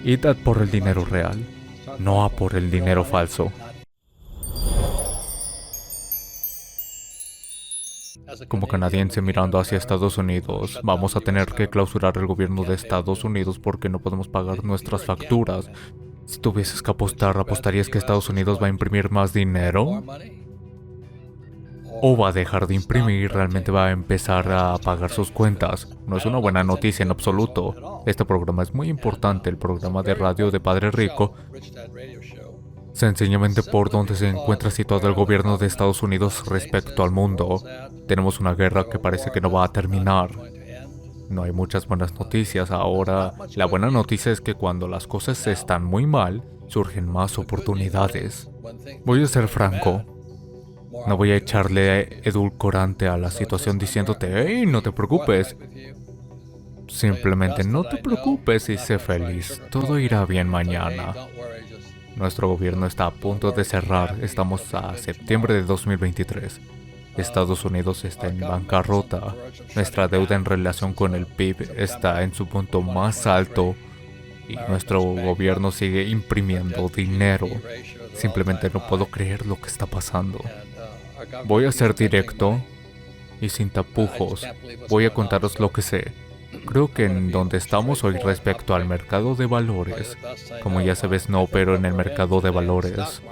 Id a por el dinero real, no a por el dinero falso. Como canadiense mirando hacia Estados Unidos, vamos a tener que clausurar el gobierno de Estados Unidos porque no podemos pagar nuestras facturas. Si tuvieses que apostar, ¿apostarías que Estados Unidos va a imprimir más dinero? ¿O va a dejar de imprimir y realmente va a empezar a pagar sus cuentas? No es una buena noticia en absoluto. Este programa es muy importante, el programa de radio de Padre Rico, sencillamente por donde se encuentra situado el gobierno de Estados Unidos respecto al mundo. Tenemos una guerra que parece que no va a terminar. No hay muchas buenas noticias ahora. La buena noticia es que cuando las cosas están muy mal, surgen más oportunidades. Voy a ser franco. No voy a echarle edulcorante a la situación diciéndote, hey, no te preocupes. Simplemente no te preocupes y sé feliz. Todo irá bien mañana. Nuestro gobierno está a punto de cerrar. Estamos a septiembre de 2023. Estados Unidos está en bancarrota. Nuestra deuda en relación con el PIB está en su punto más alto. Y nuestro gobierno sigue imprimiendo dinero. Simplemente no puedo creer lo que está pasando. Voy a ser directo y sin tapujos. Voy a contaros lo que sé. Creo que en donde estamos hoy respecto al mercado de valores, como ya sabes, no opero en el mercado de valores.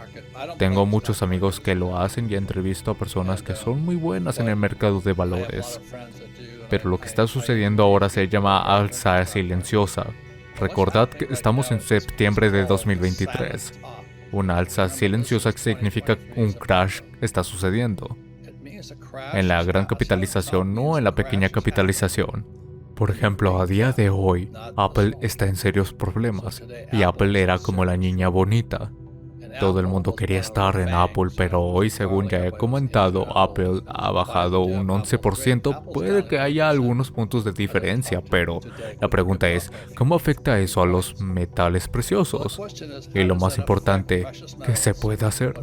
Tengo muchos amigos que lo hacen y entrevisto a personas que son muy buenas en el mercado de valores. Pero lo que está sucediendo ahora se llama alza silenciosa. Recordad que estamos en septiembre de 2023. Una alza silenciosa significa un crash está sucediendo. En la gran capitalización, no en la pequeña capitalización. Por ejemplo, a día de hoy, Apple está en serios problemas, y Apple era como la niña bonita. Todo el mundo quería estar en Apple, pero hoy, según ya he comentado, Apple ha bajado un 11%. Puede que haya algunos puntos de diferencia, pero la pregunta es, ¿cómo afecta eso a los metales preciosos? Y lo más importante, ¿qué se puede hacer?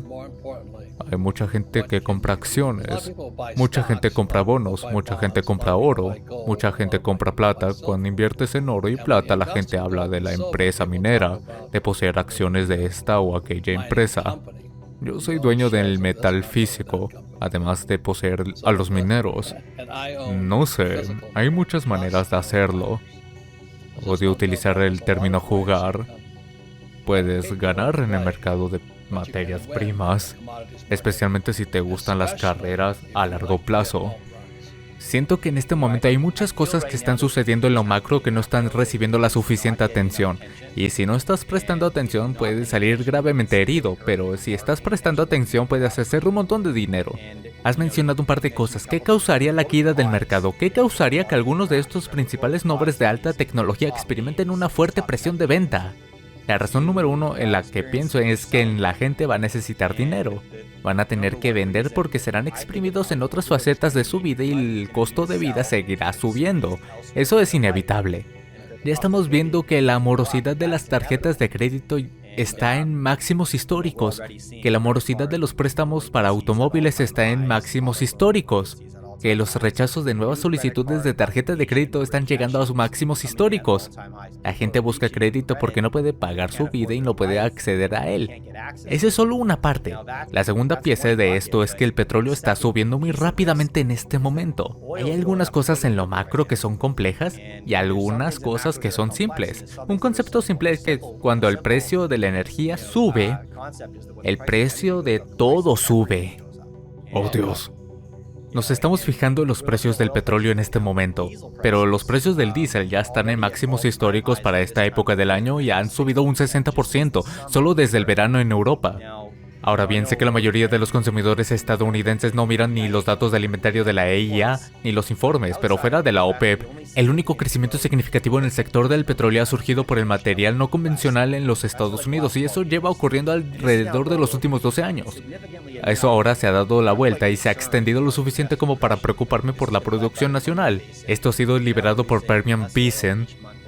Hay mucha gente que compra acciones, mucha gente compra bonos, mucha gente compra oro, mucha gente compra plata. Cuando inviertes en oro y plata, la gente habla de la empresa minera, de poseer acciones de esta o aquella empresa. Yo soy dueño del metal físico, además de poseer a los mineros. No sé, hay muchas maneras de hacerlo. O de utilizar el término jugar. Puedes ganar en el mercado de materias primas, especialmente si te gustan las carreras a largo plazo. Siento que en este momento hay muchas cosas que están sucediendo en lo macro que no están recibiendo la suficiente atención. Y si no estás prestando atención, puedes salir gravemente herido, pero si estás prestando atención, puedes hacer un montón de dinero. Has mencionado un par de cosas. ¿Qué causaría la caída del mercado? ¿Qué causaría que algunos de estos principales nombres de alta tecnología experimenten una fuerte presión de venta? La razón número uno en la que pienso es que la gente va a necesitar dinero. Van a tener que vender porque serán exprimidos en otras facetas de su vida y el costo de vida seguirá subiendo. Eso es inevitable. Ya estamos viendo que la morosidad de las tarjetas de crédito está en máximos históricos, que la morosidad de los préstamos para automóviles está en máximos históricos, que los rechazos de nuevas solicitudes de tarjetas de crédito están llegando a sus máximos históricos. La gente busca crédito porque no puede pagar su vida y no puede acceder a él. Esa es solo una parte. La segunda pieza de esto es que el petróleo está subiendo muy rápidamente en este momento. Hay algunas cosas en lo macro que son complejas y algunas cosas que son simples. Un concepto simple es que cuando el precio de la energía sube, el precio de todo sube. Oh Dios. Nos estamos fijando en los precios del petróleo en este momento, pero los precios del diésel ya están en máximos históricos para esta época del año y han subido un 60% solo desde el verano en Europa. Ahora bien, sé que la mayoría de los consumidores estadounidenses no miran ni los datos del inventario de la EIA ni los informes, pero fuera de la OPEP, el único crecimiento significativo en el sector del petróleo ha surgido por el material no convencional en los Estados Unidos, y eso lleva ocurriendo alrededor de los últimos 12 años. A eso ahora se ha dado la vuelta y se ha extendido lo suficiente como para preocuparme por la producción nacional. Esto ha sido liberado por Permian Basin.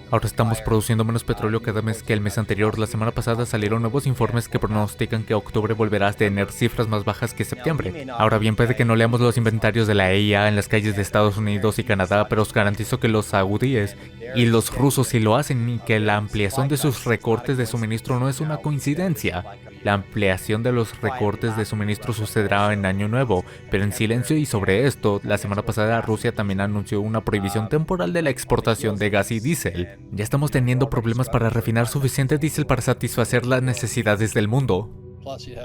Ahora estamos produciendo menos petróleo cada mes que el mes anterior. La semana pasada salieron nuevos informes que pronostican que octubre volverá a tener cifras más bajas que septiembre. Ahora bien, puede que no leamos los inventarios de la EIA en las calles de Estados Unidos y Canadá, pero os garantizo que los saudíes Y los rusos sí lo hacen, y que la ampliación de sus recortes de suministro no es una coincidencia. La ampliación de los recortes de suministro sucederá en Año Nuevo, pero en silencio. Y sobre esto, la semana pasada Rusia también anunció una prohibición temporal de la exportación de gas y diésel. Ya estamos teniendo problemas para refinar suficiente diésel para satisfacer las necesidades del mundo.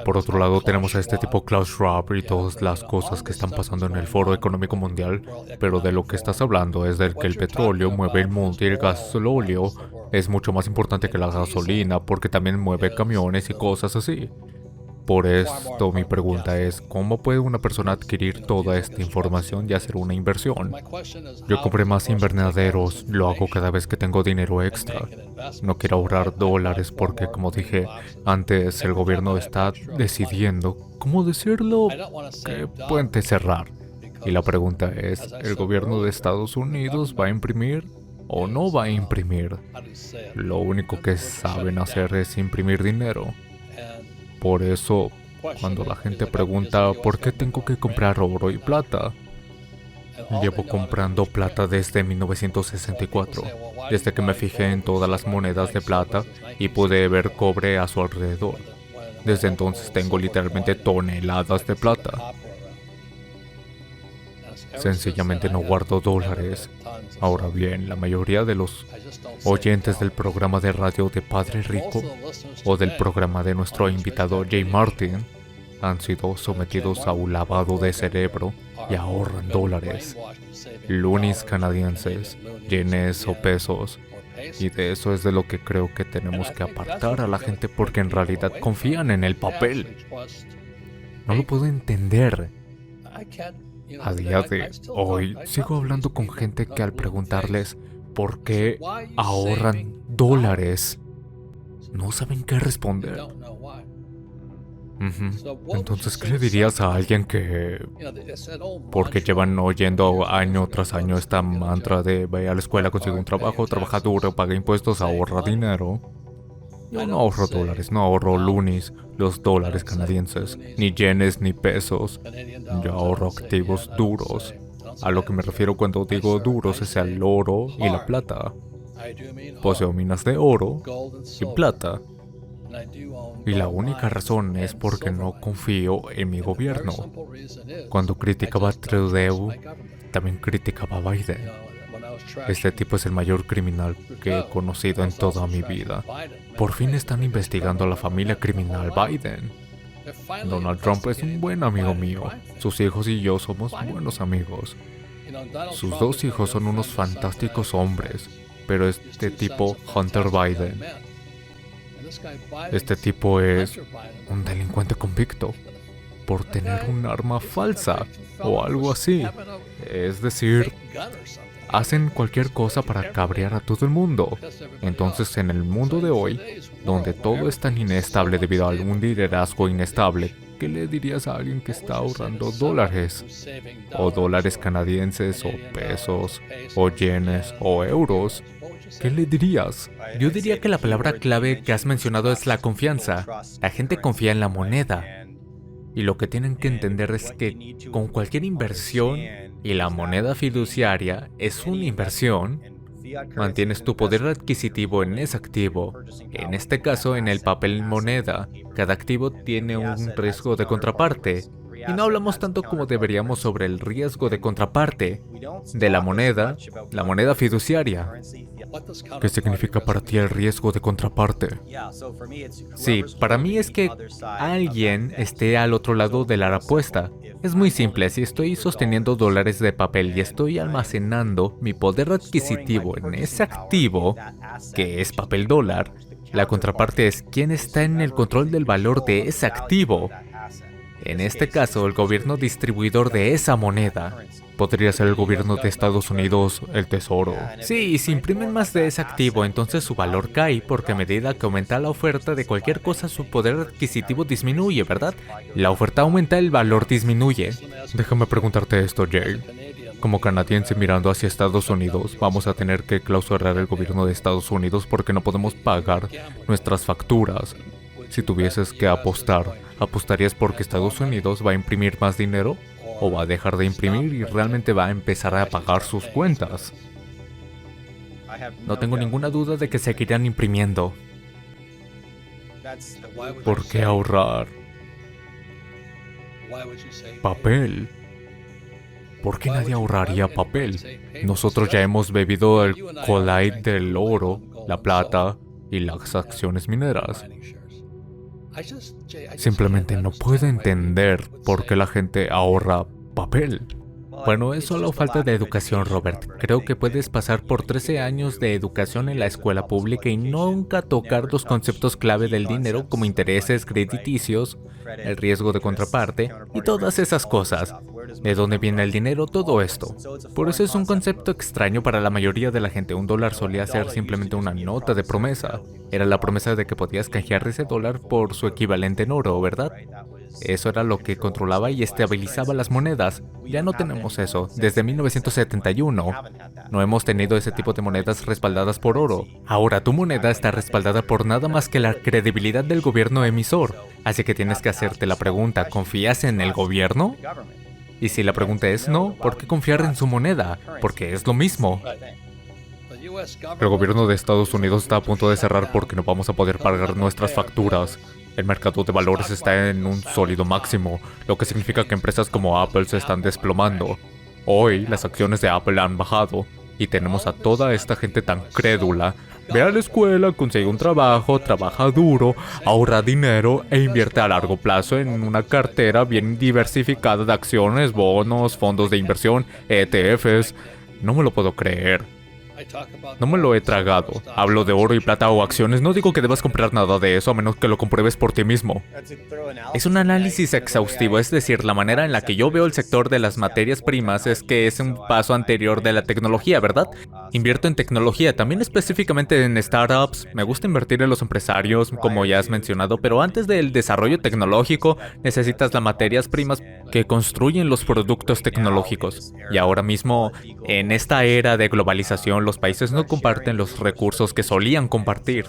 Por otro lado, tenemos a este tipo Klaus Schwab y todas las cosas que están pasando en el Foro Económico Mundial, pero de lo que estás hablando es de que el petróleo mueve el mundo y el gasóleo es mucho más importante que la gasolina porque también mueve camiones y cosas así. Por esto mi pregunta es, ¿cómo puede una persona adquirir toda esta información y hacer una inversión? Yo compré más invernaderos, lo hago cada vez que tengo dinero extra. No quiero ahorrar dólares porque, como dije antes, el gobierno está decidiendo, ¿cómo decirlo?, qué puente cerrar. Y la pregunta es, ¿el gobierno de Estados Unidos va a imprimir o no va a imprimir? Lo único que saben hacer es imprimir dinero. Por eso, cuando la gente pregunta ¿por qué tengo que comprar oro y plata? Llevo comprando plata desde 1964, desde que me fijé en todas las monedas de plata y pude ver cobre a su alrededor. Desde entonces tengo literalmente toneladas de plata. Sencillamente no guardo dólares. Ahora bien, la mayoría de los oyentes del programa de radio de Padre Rico o del programa de nuestro invitado Jay Martin han sido sometidos a un lavado de cerebro y ahorran dólares, lunis canadienses, yenes o pesos. Y de eso es de lo que creo que tenemos que apartar a la gente porque en realidad confían en el papel. No lo puedo entender. A día de hoy, sigo hablando con gente que al preguntarles por qué ahorran dólares, no saben qué responder. Entonces, ¿qué le dirías a alguien que, porque llevan oyendo año tras año esta mantra de ve a la escuela, consigue un trabajo, trabaja duro, paga impuestos, ahorra dinero? Yo no ahorro dólares, no ahorro lunis, los dólares canadienses, ni yenes ni pesos. Yo ahorro activos duros. A lo que me refiero cuando digo duros es al oro y la plata. Poseo minas de oro y plata. Y la única razón es porque no confío en mi gobierno. Cuando criticaba a Trudeau, también criticaba a Biden. Este tipo es el mayor criminal que he conocido en toda mi vida. Por fin están investigando a la familia criminal Biden. Donald Trump es un buen amigo mío. Sus hijos y yo somos buenos amigos. Sus dos hijos son unos fantásticos hombres. Pero este tipo, Hunter Biden, este tipo es un delincuente convicto por tener un arma falsa o algo así. Es decir, hacen cualquier cosa para cabrear a todo el mundo. Entonces, en el mundo de hoy, donde todo es tan inestable debido a un liderazgo inestable, ¿qué le dirías a alguien que está ahorrando dólares? O dólares canadienses, o pesos, o yenes, o euros. ¿Qué le dirías? Yo diría que la palabra clave que has mencionado es la confianza. La gente confía en la moneda. Y lo que tienen que entender es que con cualquier inversión, y la moneda fiduciaria es una inversión, mantienes tu poder adquisitivo en ese activo. En este caso, en el papel moneda, cada activo tiene un riesgo de contraparte. Y no hablamos tanto como deberíamos sobre el riesgo de contraparte de la moneda fiduciaria. ¿Qué significa para ti el riesgo de contraparte? Sí, para mí es que alguien esté al otro lado de la apuesta. Es muy simple, si estoy sosteniendo dólares de papel y estoy almacenando mi poder adquisitivo en ese activo, que es papel dólar, la contraparte es quién está en el control del valor de ese activo. En este caso, el gobierno distribuidor de esa moneda. Podría ser el gobierno de Estados Unidos, el Tesoro. Sí, y si imprimen más de ese activo, entonces su valor cae, porque a medida que aumenta la oferta de cualquier cosa, su poder adquisitivo disminuye, ¿verdad? La oferta aumenta, el valor disminuye. Déjame preguntarte esto, Jay. Como canadiense mirando hacia Estados Unidos, vamos a tener que clausurar el gobierno de Estados Unidos porque no podemos pagar nuestras facturas. Si tuvieses que apostar, ¿apostarías porque Estados Unidos va a imprimir más dinero? ¿O va a dejar de imprimir y realmente va a empezar a pagar sus cuentas? No tengo ninguna duda de que seguirán imprimiendo. ¿Por qué ahorrar papel? ¿Por qué nadie ahorraría papel? Nosotros ya hemos bebido el Kool-Aid del oro, la plata y las acciones mineras. Simplemente no puedo entender por qué la gente ahorra papel. Bueno, es solo falta de educación, Robert. Creo que puedes pasar por 13 años de educación en la escuela pública y nunca tocar los conceptos clave del dinero como intereses crediticios, el riesgo de contraparte y todas esas cosas. ¿De dónde viene el dinero? Todo esto. Por eso es un concepto extraño para la mayoría de la gente. Un dólar solía ser simplemente una nota de promesa. Era la promesa de que podías canjear ese dólar por su equivalente en oro, ¿verdad? Eso era lo que controlaba y estabilizaba las monedas. Ya no tenemos eso. Desde 1971 no hemos tenido ese tipo de monedas respaldadas por oro. Ahora tu moneda está respaldada por nada más que la credibilidad del gobierno emisor. Así que tienes que hacerte la pregunta, ¿confías en el gobierno? Y si la pregunta es no, ¿por qué confiar en su moneda? Porque es lo mismo. El gobierno de Estados Unidos está a punto de cerrar porque no vamos a poder pagar nuestras facturas. El mercado de valores está en un sólido máximo, lo que significa que empresas como Apple se están desplomando. Hoy, las acciones de Apple han bajado, y tenemos a toda esta gente tan crédula. Ve a la escuela, consigue un trabajo, trabaja duro, ahorra dinero e invierte a largo plazo en una cartera bien diversificada de acciones, bonos, fondos de inversión, ETFs. No me lo puedo creer. No me lo he tragado. Hablo de oro y plata o acciones. No digo que debas comprar nada de eso a menos que lo compruebes por ti mismo. Es un análisis exhaustivo, es decir, la manera en la que yo veo el sector de las materias primas es que es un paso anterior de la tecnología, ¿verdad? Invierto en tecnología, también específicamente en startups. Me gusta invertir en los empresarios, como ya has mencionado, pero antes del desarrollo tecnológico necesitas las materias primas que construyen los productos tecnológicos. Y ahora mismo, en esta era de globalización, los países no comparten los recursos que solían compartir.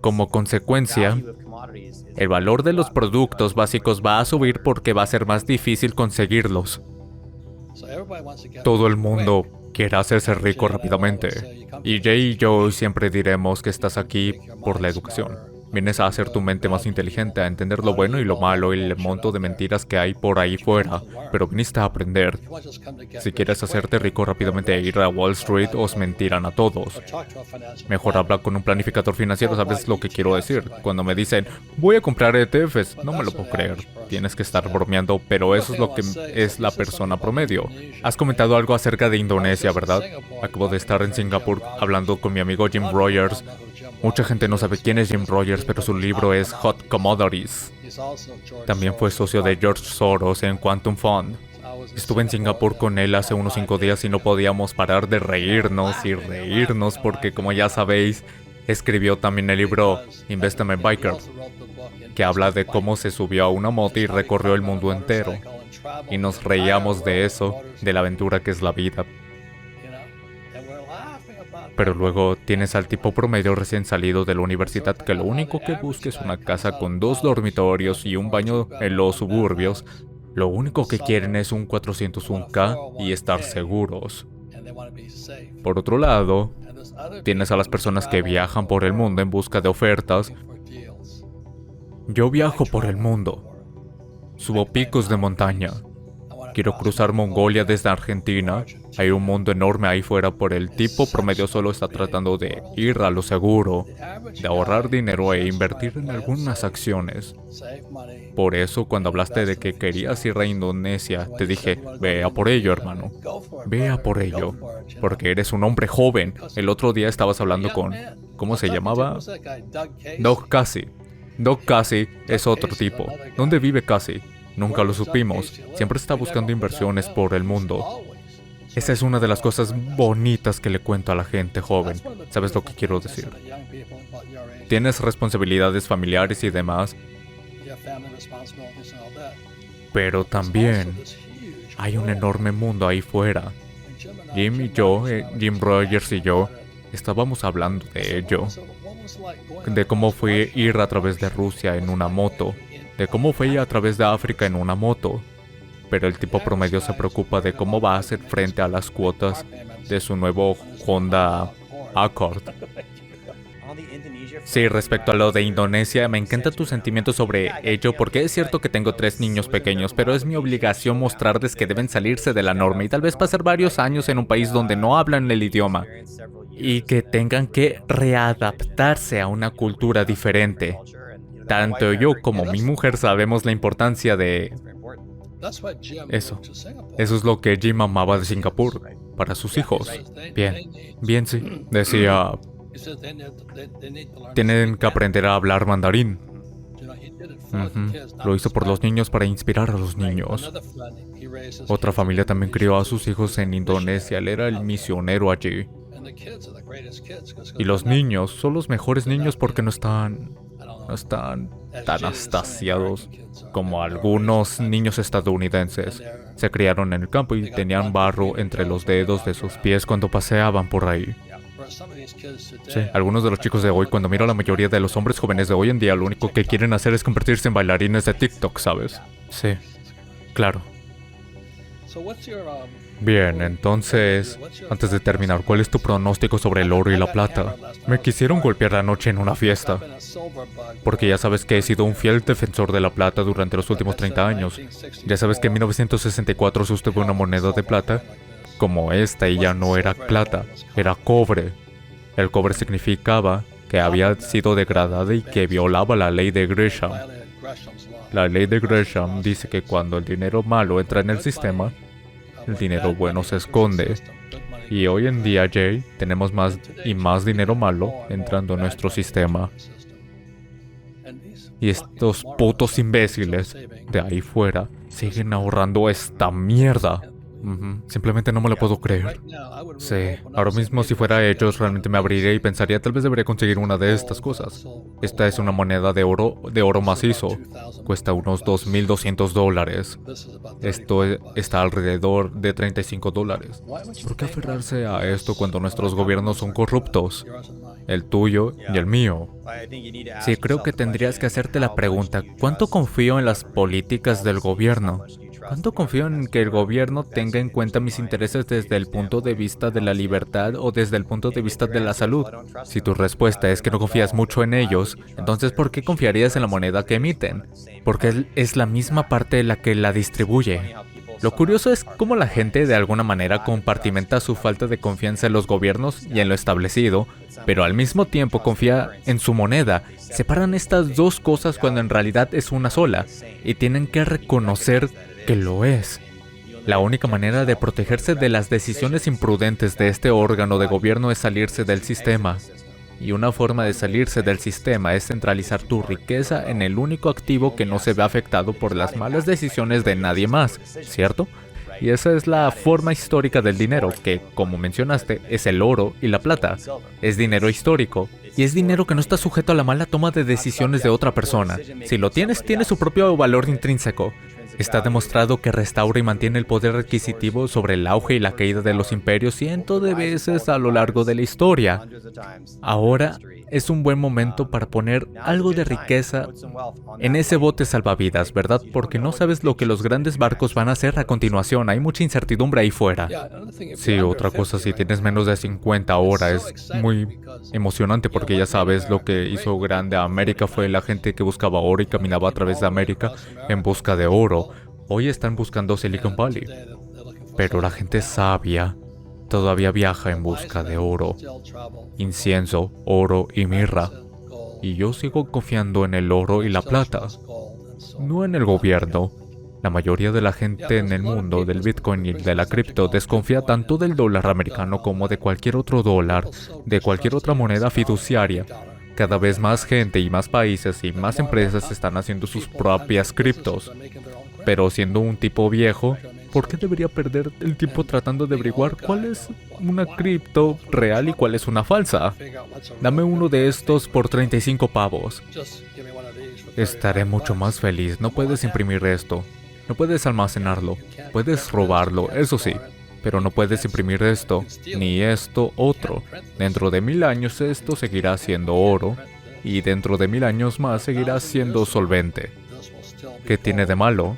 Como consecuencia, el valor de los productos básicos va a subir porque va a ser más difícil conseguirlos. Todo el mundo quiere hacerse rico rápidamente. Y Jay y yo siempre diremos que estás aquí por la educación. Vienes a hacer tu mente más inteligente, a entender lo bueno y lo malo y el monto de mentiras que hay por ahí fuera, pero viniste a aprender. Si quieres hacerte rico rápidamente e ir a Wall Street, os mentirán a todos. Mejor habla con un planificador financiero, ¿sabes lo que quiero decir? Cuando me dicen, voy a comprar ETFs, no me lo puedo creer. Tienes que estar bromeando, pero eso es lo que es la persona promedio. Has comentado algo acerca de Indonesia, ¿verdad? Acabo de estar en Singapur hablando con mi amigo Jim Rogers. Mucha gente no sabe quién es Jim Rogers, pero su libro es Hot Commodities. También fue socio de George Soros en Quantum Fund. Estuve en Singapur con él hace unos 5 días y no podíamos parar de reírnos y reírnos porque, como ya sabéis, escribió también el libro Investment Biker, que habla de cómo se subió a una moto y recorrió el mundo entero. Y nos reíamos de eso, de la aventura que es la vida. Pero luego tienes al tipo promedio recién salido de la universidad que lo único que busca es una casa con 2 dormitorios y un baño en los suburbios. Lo único que quieren es un 401k y estar seguros. Por otro lado, tienes a las personas que viajan por el mundo en busca de ofertas. Yo viajo por el mundo. Subo picos de montaña. Quiero cruzar Mongolia desde Argentina. Hay un mundo enorme ahí fuera, por el tipo promedio solo está tratando de ir a lo seguro, de ahorrar dinero e invertir en algunas acciones. Por eso, cuando hablaste de que querías ir a Indonesia, te dije, ve a por ello, hermano. Ve a por ello, porque eres un hombre joven. El otro día estabas hablando con... ¿Cómo se llamaba? Doug Casey. Doug Casey es otro tipo. ¿Dónde vive Casey? Nunca lo supimos. Siempre está buscando inversiones por el mundo. Esa es una de las cosas bonitas que le cuento a la gente joven. ¿Sabes lo que quiero decir? Tienes responsabilidades familiares y demás, pero también hay un enorme mundo ahí fuera. Jim Rogers y yo, estábamos hablando de ello. De cómo fue ir a través de Rusia en una moto. De cómo fue ir a través de África en una moto. Pero el tipo promedio se preocupa de cómo va a hacer frente a las cuotas de su nuevo Honda Accord. Sí, respecto a lo de Indonesia, me encanta tu sentimiento sobre ello porque es cierto que tengo 3 niños pequeños, pero es mi obligación mostrarles que deben salirse de la norma y tal vez pasar varios años en un país donde no hablan el idioma y que tengan que readaptarse a una cultura diferente. Tanto yo como mi mujer sabemos la importancia de eso. Eso es lo que Jim amaba de Singapur para sus hijos. Bien, sí. Decía, tienen que aprender a hablar mandarín. Lo hizo por los niños para inspirar a los niños. Otra familia también crió a sus hijos en Indonesia. Él era el misionero allí. Y los niños son los mejores niños porque no están tan astasiados como algunos niños estadounidenses. Se criaron en el campo y tenían barro entre los dedos de sus pies cuando paseaban por ahí. Sí, algunos de los chicos de hoy, cuando miro a la mayoría de los hombres jóvenes de hoy en día, lo único que quieren hacer es convertirse en bailarines de TikTok, ¿sabes? Sí, claro. Bien, entonces, antes de terminar, ¿cuál es tu pronóstico sobre el oro y la plata? Me quisieron golpear anoche en una fiesta, porque ya sabes que he sido un fiel defensor de la plata durante los últimos 30 años. Ya sabes que en 1964 sostuve una moneda de plata como esta y ya no era plata, era cobre. El cobre significaba que había sido degradada y que violaba la ley de Gresham. La ley de Gresham dice que cuando el dinero malo entra en el sistema, el dinero bueno se esconde. Y hoy en día, Jay, tenemos más y más dinero malo entrando en nuestro sistema. Y estos putos imbéciles de ahí fuera siguen ahorrando esta mierda. Simplemente no me lo puedo creer. Sí, ahora mismo si fuera ellos realmente me abriría y pensaría tal vez debería conseguir una de estas cosas. Esta es una moneda de oro macizo. Cuesta unos $2,200. Esto está alrededor de $35. ¿Por qué aferrarse a esto cuando nuestros gobiernos son corruptos? El tuyo y el mío. Sí, creo que tendrías que hacerte la pregunta, ¿cuánto confío en las políticas del gobierno? ¿Cuánto confío en que el gobierno tenga en cuenta mis intereses desde el punto de vista de la libertad o desde el punto de vista de la salud? Si tu respuesta es que no confías mucho en ellos, entonces ¿por qué confiarías en la moneda que emiten? Porque es la misma parte la que la distribuye. Lo curioso es cómo la gente de alguna manera compartimenta su falta de confianza en los gobiernos y en lo establecido, pero al mismo tiempo confía en su moneda. Separan estas dos cosas cuando en realidad es una sola, y tienen que reconocer que lo es. La única manera de protegerse de las decisiones imprudentes de este órgano de gobierno es salirse del sistema. Y una forma de salirse del sistema es centralizar tu riqueza en el único activo que no se ve afectado por las malas decisiones de nadie más, ¿cierto? Y esa es la forma histórica del dinero, que, como mencionaste, es el oro y la plata. Es dinero histórico. Y es dinero que no está sujeto a la mala toma de decisiones de otra persona. Si lo tienes, tiene su propio valor intrínseco. Está demostrado que restaura y mantiene el poder adquisitivo sobre el auge y la caída de los imperios cientos de veces a lo largo de la historia. Ahora es un buen momento para poner algo de riqueza en ese bote salvavidas, ¿verdad? Porque no sabes lo que los grandes barcos van a hacer a continuación. Hay mucha incertidumbre ahí fuera. Sí, otra cosa, si tienes menos de 50 ahora es muy emocionante porque ya sabes, lo que hizo grande a América fue la gente que buscaba oro y caminaba a través de América en busca de oro. Hoy están buscando Silicon Valley. Pero la gente sabia todavía viaja en busca de oro, incienso, oro y mirra. Y yo sigo confiando en el oro y la plata, no en el gobierno. La mayoría de la gente en el mundo del Bitcoin y de la cripto desconfía tanto del dólar americano como de cualquier otro dólar, de cualquier otra moneda fiduciaria. Cada vez más gente y más países y más empresas están haciendo sus propias criptos. Pero siendo un tipo viejo, ¿por qué debería perder el tiempo tratando de averiguar cuál es una cripto real y cuál es una falsa? Dame uno de estos por 35 pavos. Estaré mucho más feliz. No puedes imprimir esto. No puedes almacenarlo. Puedes robarlo, eso sí. Pero no puedes imprimir esto, ni esto otro. Dentro de 1000 años esto seguirá siendo oro. Y dentro de 1000 años más seguirá siendo solvente. ¿Qué tiene de malo?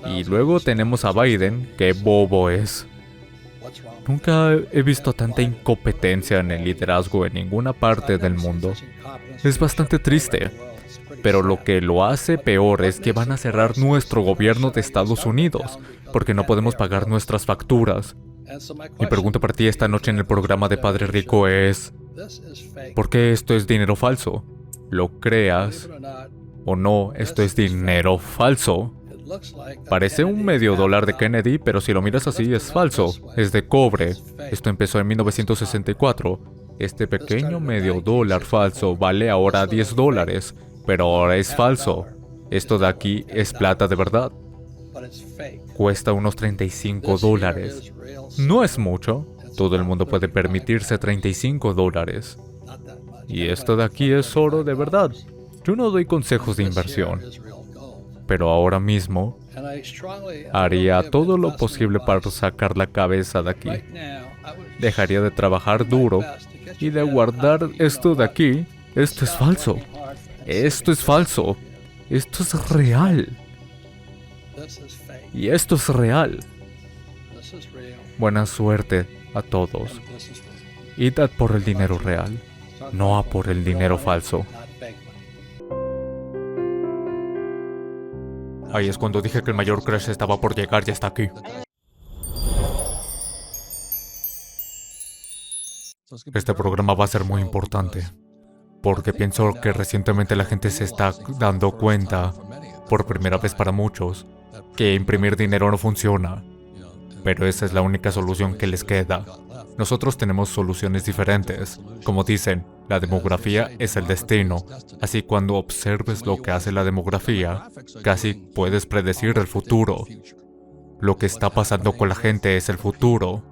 Y luego tenemos a Biden, que bobo es. Nunca he visto tanta incompetencia en el liderazgo en ninguna parte del mundo. Es bastante triste. Pero lo que lo hace peor es que van a cerrar nuestro gobierno de Estados Unidos, porque no podemos pagar nuestras facturas. Mi pregunta para ti esta noche en el programa de Padre Rico es: ¿por qué esto es dinero falso? Lo creas o no, esto es dinero falso. Parece un medio dólar de Kennedy, pero si lo miras así es falso. Es de cobre. Esto empezó en 1964. Este pequeño medio dólar falso vale ahora $10, pero ahora es falso. Esto de aquí es plata de verdad. Cuesta unos $35. No es mucho. Todo el mundo puede permitirse $35. Y esto de aquí es oro de verdad. Yo no doy consejos de inversión, pero ahora mismo haría todo lo posible para sacar la cabeza de aquí. Dejaría de trabajar duro y de guardar esto de aquí. Esto es falso. Esto es falso. Esto es real. Y esto es real. Buena suerte a todos. Id a por el dinero real, no a por el dinero falso. Ahí es cuando dije que el mayor crash estaba por llegar y está aquí. Este programa va a ser muy importante, porque pienso que recientemente la gente se está dando cuenta, por primera vez para muchos, que imprimir dinero no funciona. Pero esa es la única solución que les queda. Nosotros tenemos soluciones diferentes. Como dicen, la demografía es el destino. Así cuando observes lo que hace la demografía, casi puedes predecir el futuro. Lo que está pasando con la gente es el futuro.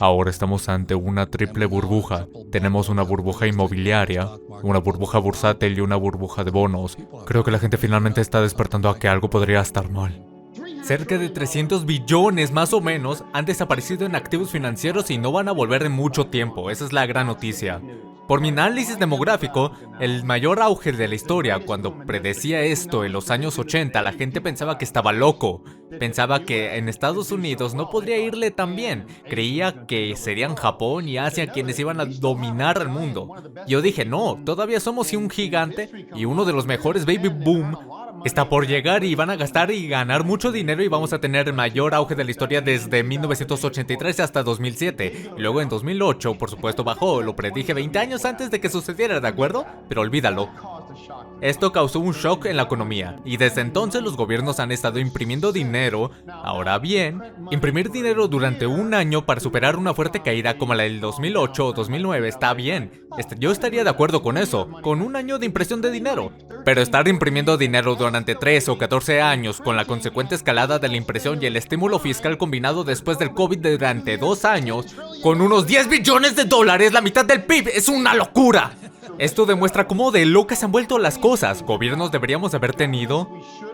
Ahora estamos ante una triple burbuja. Tenemos una burbuja inmobiliaria, una burbuja bursátil y una burbuja de bonos. Creo que la gente finalmente está despertando a que algo podría estar mal. Cerca de 300 billones más o menos han desaparecido en activos financieros y no van a volver en mucho tiempo. Esa es la gran noticia. Por mi análisis demográfico, el mayor auge de la historia, cuando predecía esto en los años 80, la gente pensaba que estaba loco. Pensaba que en Estados Unidos no podría irle tan bien. Creía que serían Japón y Asia quienes iban a dominar el mundo. Yo dije, no, todavía somos un gigante y uno de los mejores baby boom está por llegar y van a gastar y ganar mucho dinero y vamos a tener el mayor auge de la historia desde 1983 hasta 2007. Y luego en 2008, por supuesto, bajó. Lo predije 20 años antes de que sucediera, ¿de acuerdo? Pero olvídalo. Esto causó un shock en la economía y desde entonces los gobiernos han estado imprimiendo dinero. Ahora bien, imprimir dinero durante un año para superar una fuerte caída como la del 2008 o 2009 está bien. Yo estaría de acuerdo con eso, con un año de impresión de dinero. Pero estar imprimiendo dinero durante 3 o 14 años con la consecuente escalada de la impresión y el estímulo fiscal combinado después del COVID durante 2 años, con unos 10 billones de dólares, la mitad del PIB, es una locura. Esto demuestra cómo de locas se han vuelto las cosas. ¿Gobiernos deberíamos haber tenido?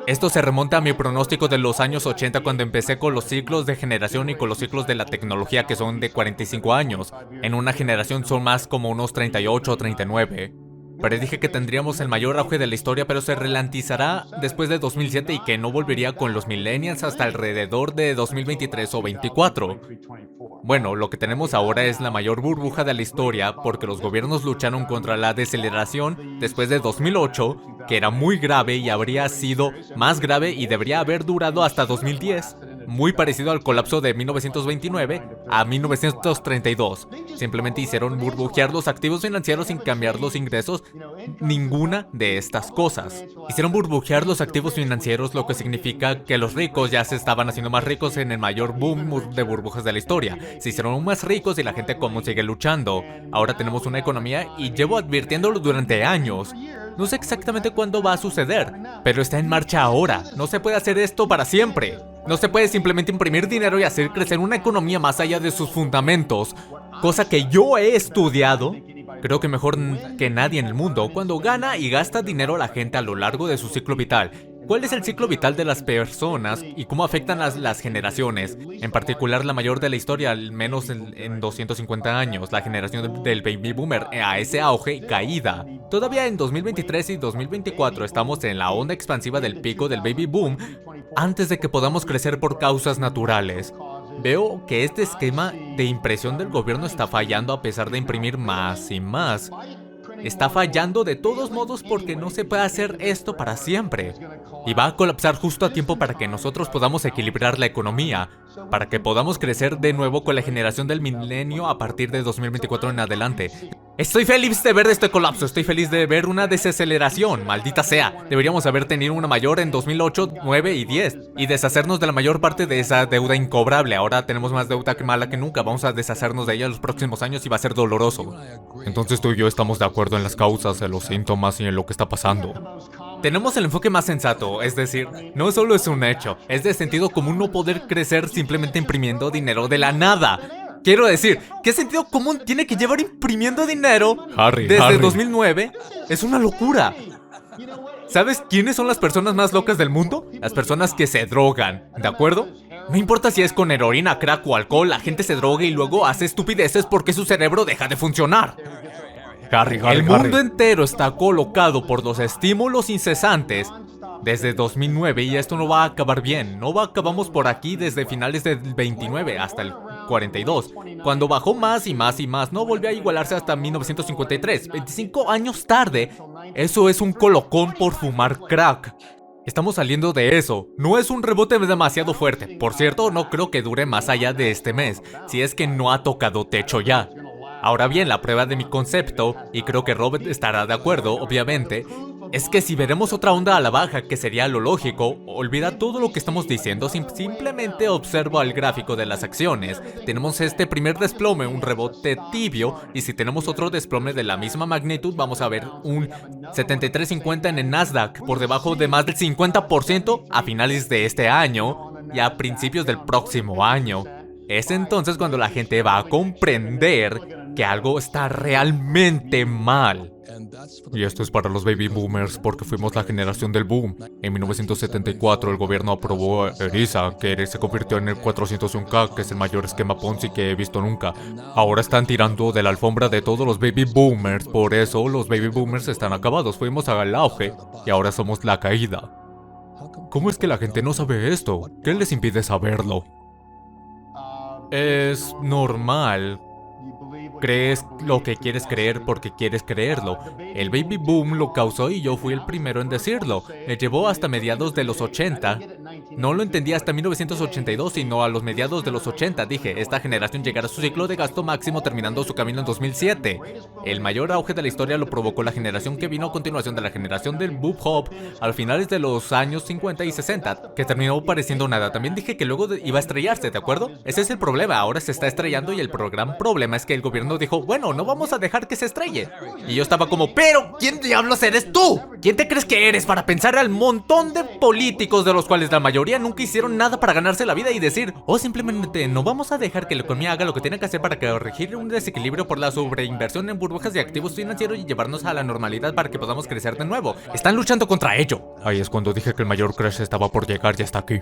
Esto se remonta a mi pronóstico de los años 80 cuando empecé con los ciclos de generación y con los ciclos de la tecnología que son de 45 años. En una generación son más como unos 38 o 39. Predije que tendríamos el mayor auge de la historia, pero se ralentizará después de 2007 y que no volvería con los millennials hasta alrededor de 2023 o 24. Bueno, lo que tenemos ahora es la mayor burbuja de la historia porque los gobiernos lucharon contra la deceleración después de 2008, que era muy grave y habría sido más grave y debería haber durado hasta 2010. Muy parecido al colapso de 1929 a 1932. Simplemente hicieron burbujear los activos financieros sin cambiar los ingresos, ninguna de estas cosas. Hicieron burbujear los activos financieros, lo que significa que los ricos ya se estaban haciendo más ricos en el mayor boom de burbujas de la historia. Se hicieron aún más ricos y la gente como sigue luchando. Ahora tenemos una economía y llevo advirtiéndolo durante años. No sé exactamente cuándo va a suceder, pero está en marcha ahora. No se puede hacer esto para siempre. No se puede simplemente imprimir dinero y hacer crecer una economía más allá de sus fundamentos, cosa que yo he estudiado. Creo que mejor que nadie en el mundo, cuando gana y gasta dinero la gente a lo largo de su ciclo vital. ¿Cuál es el ciclo vital de las personas y cómo afectan las generaciones? En particular la mayor de la historia, al menos en 250 años, la generación del baby boomer, a ese auge y caída. Todavía en 2023 y 2024 estamos en la onda expansiva del pico del baby boom antes de que podamos crecer por causas naturales. veo que este esquema de impresión del gobierno está fallando a pesar de imprimir más y más. Está fallando de todos modos porque no se puede hacer esto para siempre. Y va a colapsar justo a tiempo para que nosotros podamos equilibrar la economía, para que podamos crecer de nuevo con la generación del milenio a partir de 2024 en adelante. Estoy feliz de ver este colapso, estoy feliz de ver una desaceleración, maldita sea. Deberíamos haber tenido una mayor en 2008, 9 y 10 y deshacernos de la mayor parte de esa deuda incobrable. Ahora tenemos más deuda que mala que nunca, vamos a deshacernos de ella en los próximos años y va a ser doloroso. Entonces tú y yo estamos de acuerdo en las causas, en los síntomas y en lo que está pasando. Tenemos el enfoque más sensato, es decir, no solo es un hecho, es de sentido común no poder crecer simplemente imprimiendo dinero de la nada. Quiero decir, ¿qué sentido común tiene que llevar imprimiendo dinero desde 2009? Es una locura. ¿Sabes quiénes son las personas más locas del mundo? Las personas que se drogan, ¿de acuerdo? No importa si es con heroína, crack o alcohol, la gente se droga y luego hace estupideces porque su cerebro deja de funcionar. El mundo entero está colocado por los estímulos incesantes desde 2009 y esto no va a acabar bien. No acabamos por aquí desde finales del 29 hasta el 42. Cuando bajó más y más y más, no volvió a igualarse hasta 1953. 25 años tarde, eso es un colocón por fumar crack. Estamos saliendo de eso. No es un rebote demasiado fuerte. Por cierto, no creo que dure más allá de este mes, si es que no ha tocado techo ya. Ahora bien, la prueba de mi concepto, y creo que Robert estará de acuerdo, obviamente, es que si veremos otra onda a la baja, que sería lo lógico, olvida todo lo que estamos diciendo, simplemente observa el gráfico de las acciones. Tenemos este primer desplome, un rebote tibio, y si tenemos otro desplome de la misma magnitud, vamos a ver un 73.50 en el Nasdaq, por debajo de más del 50% a finales de este año y a principios del próximo año. Es entonces cuando la gente va a comprender que algo está realmente mal. Y esto es para los baby boomers porque fuimos la generación del boom. En 1974 el gobierno aprobó ERISA, que se convirtió en el 401k, que es el mayor esquema Ponzi que he visto nunca. Ahora están tirando de la alfombra de todos los baby boomers, por eso los baby boomers están acabados. Fuimos al auge y ahora somos la caída. ¿Cómo es que la gente no sabe esto? ¿Qué les impide saberlo? Es normal. Crees lo que quieres creer porque quieres creerlo. El baby boom lo causó y yo fui el primero en decirlo. Me llevó hasta mediados de los 80. No lo entendí hasta 1982, sino a los mediados de los 80. Dije, esta generación llegará a su ciclo de gasto máximo terminando su camino en 2007. El mayor auge de la historia lo provocó la generación que vino a continuación de la generación del boom hop a finales de los años 50 y 60, que terminó pareciendo nada. También dije que luego iba a estrellarse, ¿de acuerdo? Ese es el problema, ahora se está estrellando y el gran problema es que el gobierno dijo, bueno, no vamos a dejar que se estrelle. Y yo estaba como, pero ¿quién diablos eres tú? ¿Quién te crees que eres para pensar al montón de políticos de los cuales la mayoría nunca hicieron nada para ganarse la vida y decir, simplemente no vamos a dejar que la economía haga lo que tiene que hacer para corregir un desequilibrio por la sobreinversión en burbujas de activos financieros y llevarnos a la normalidad para que podamos crecer de nuevo? Están luchando contra ello. Ahí es cuando dije que el mayor crash estaba por llegar, ya está aquí.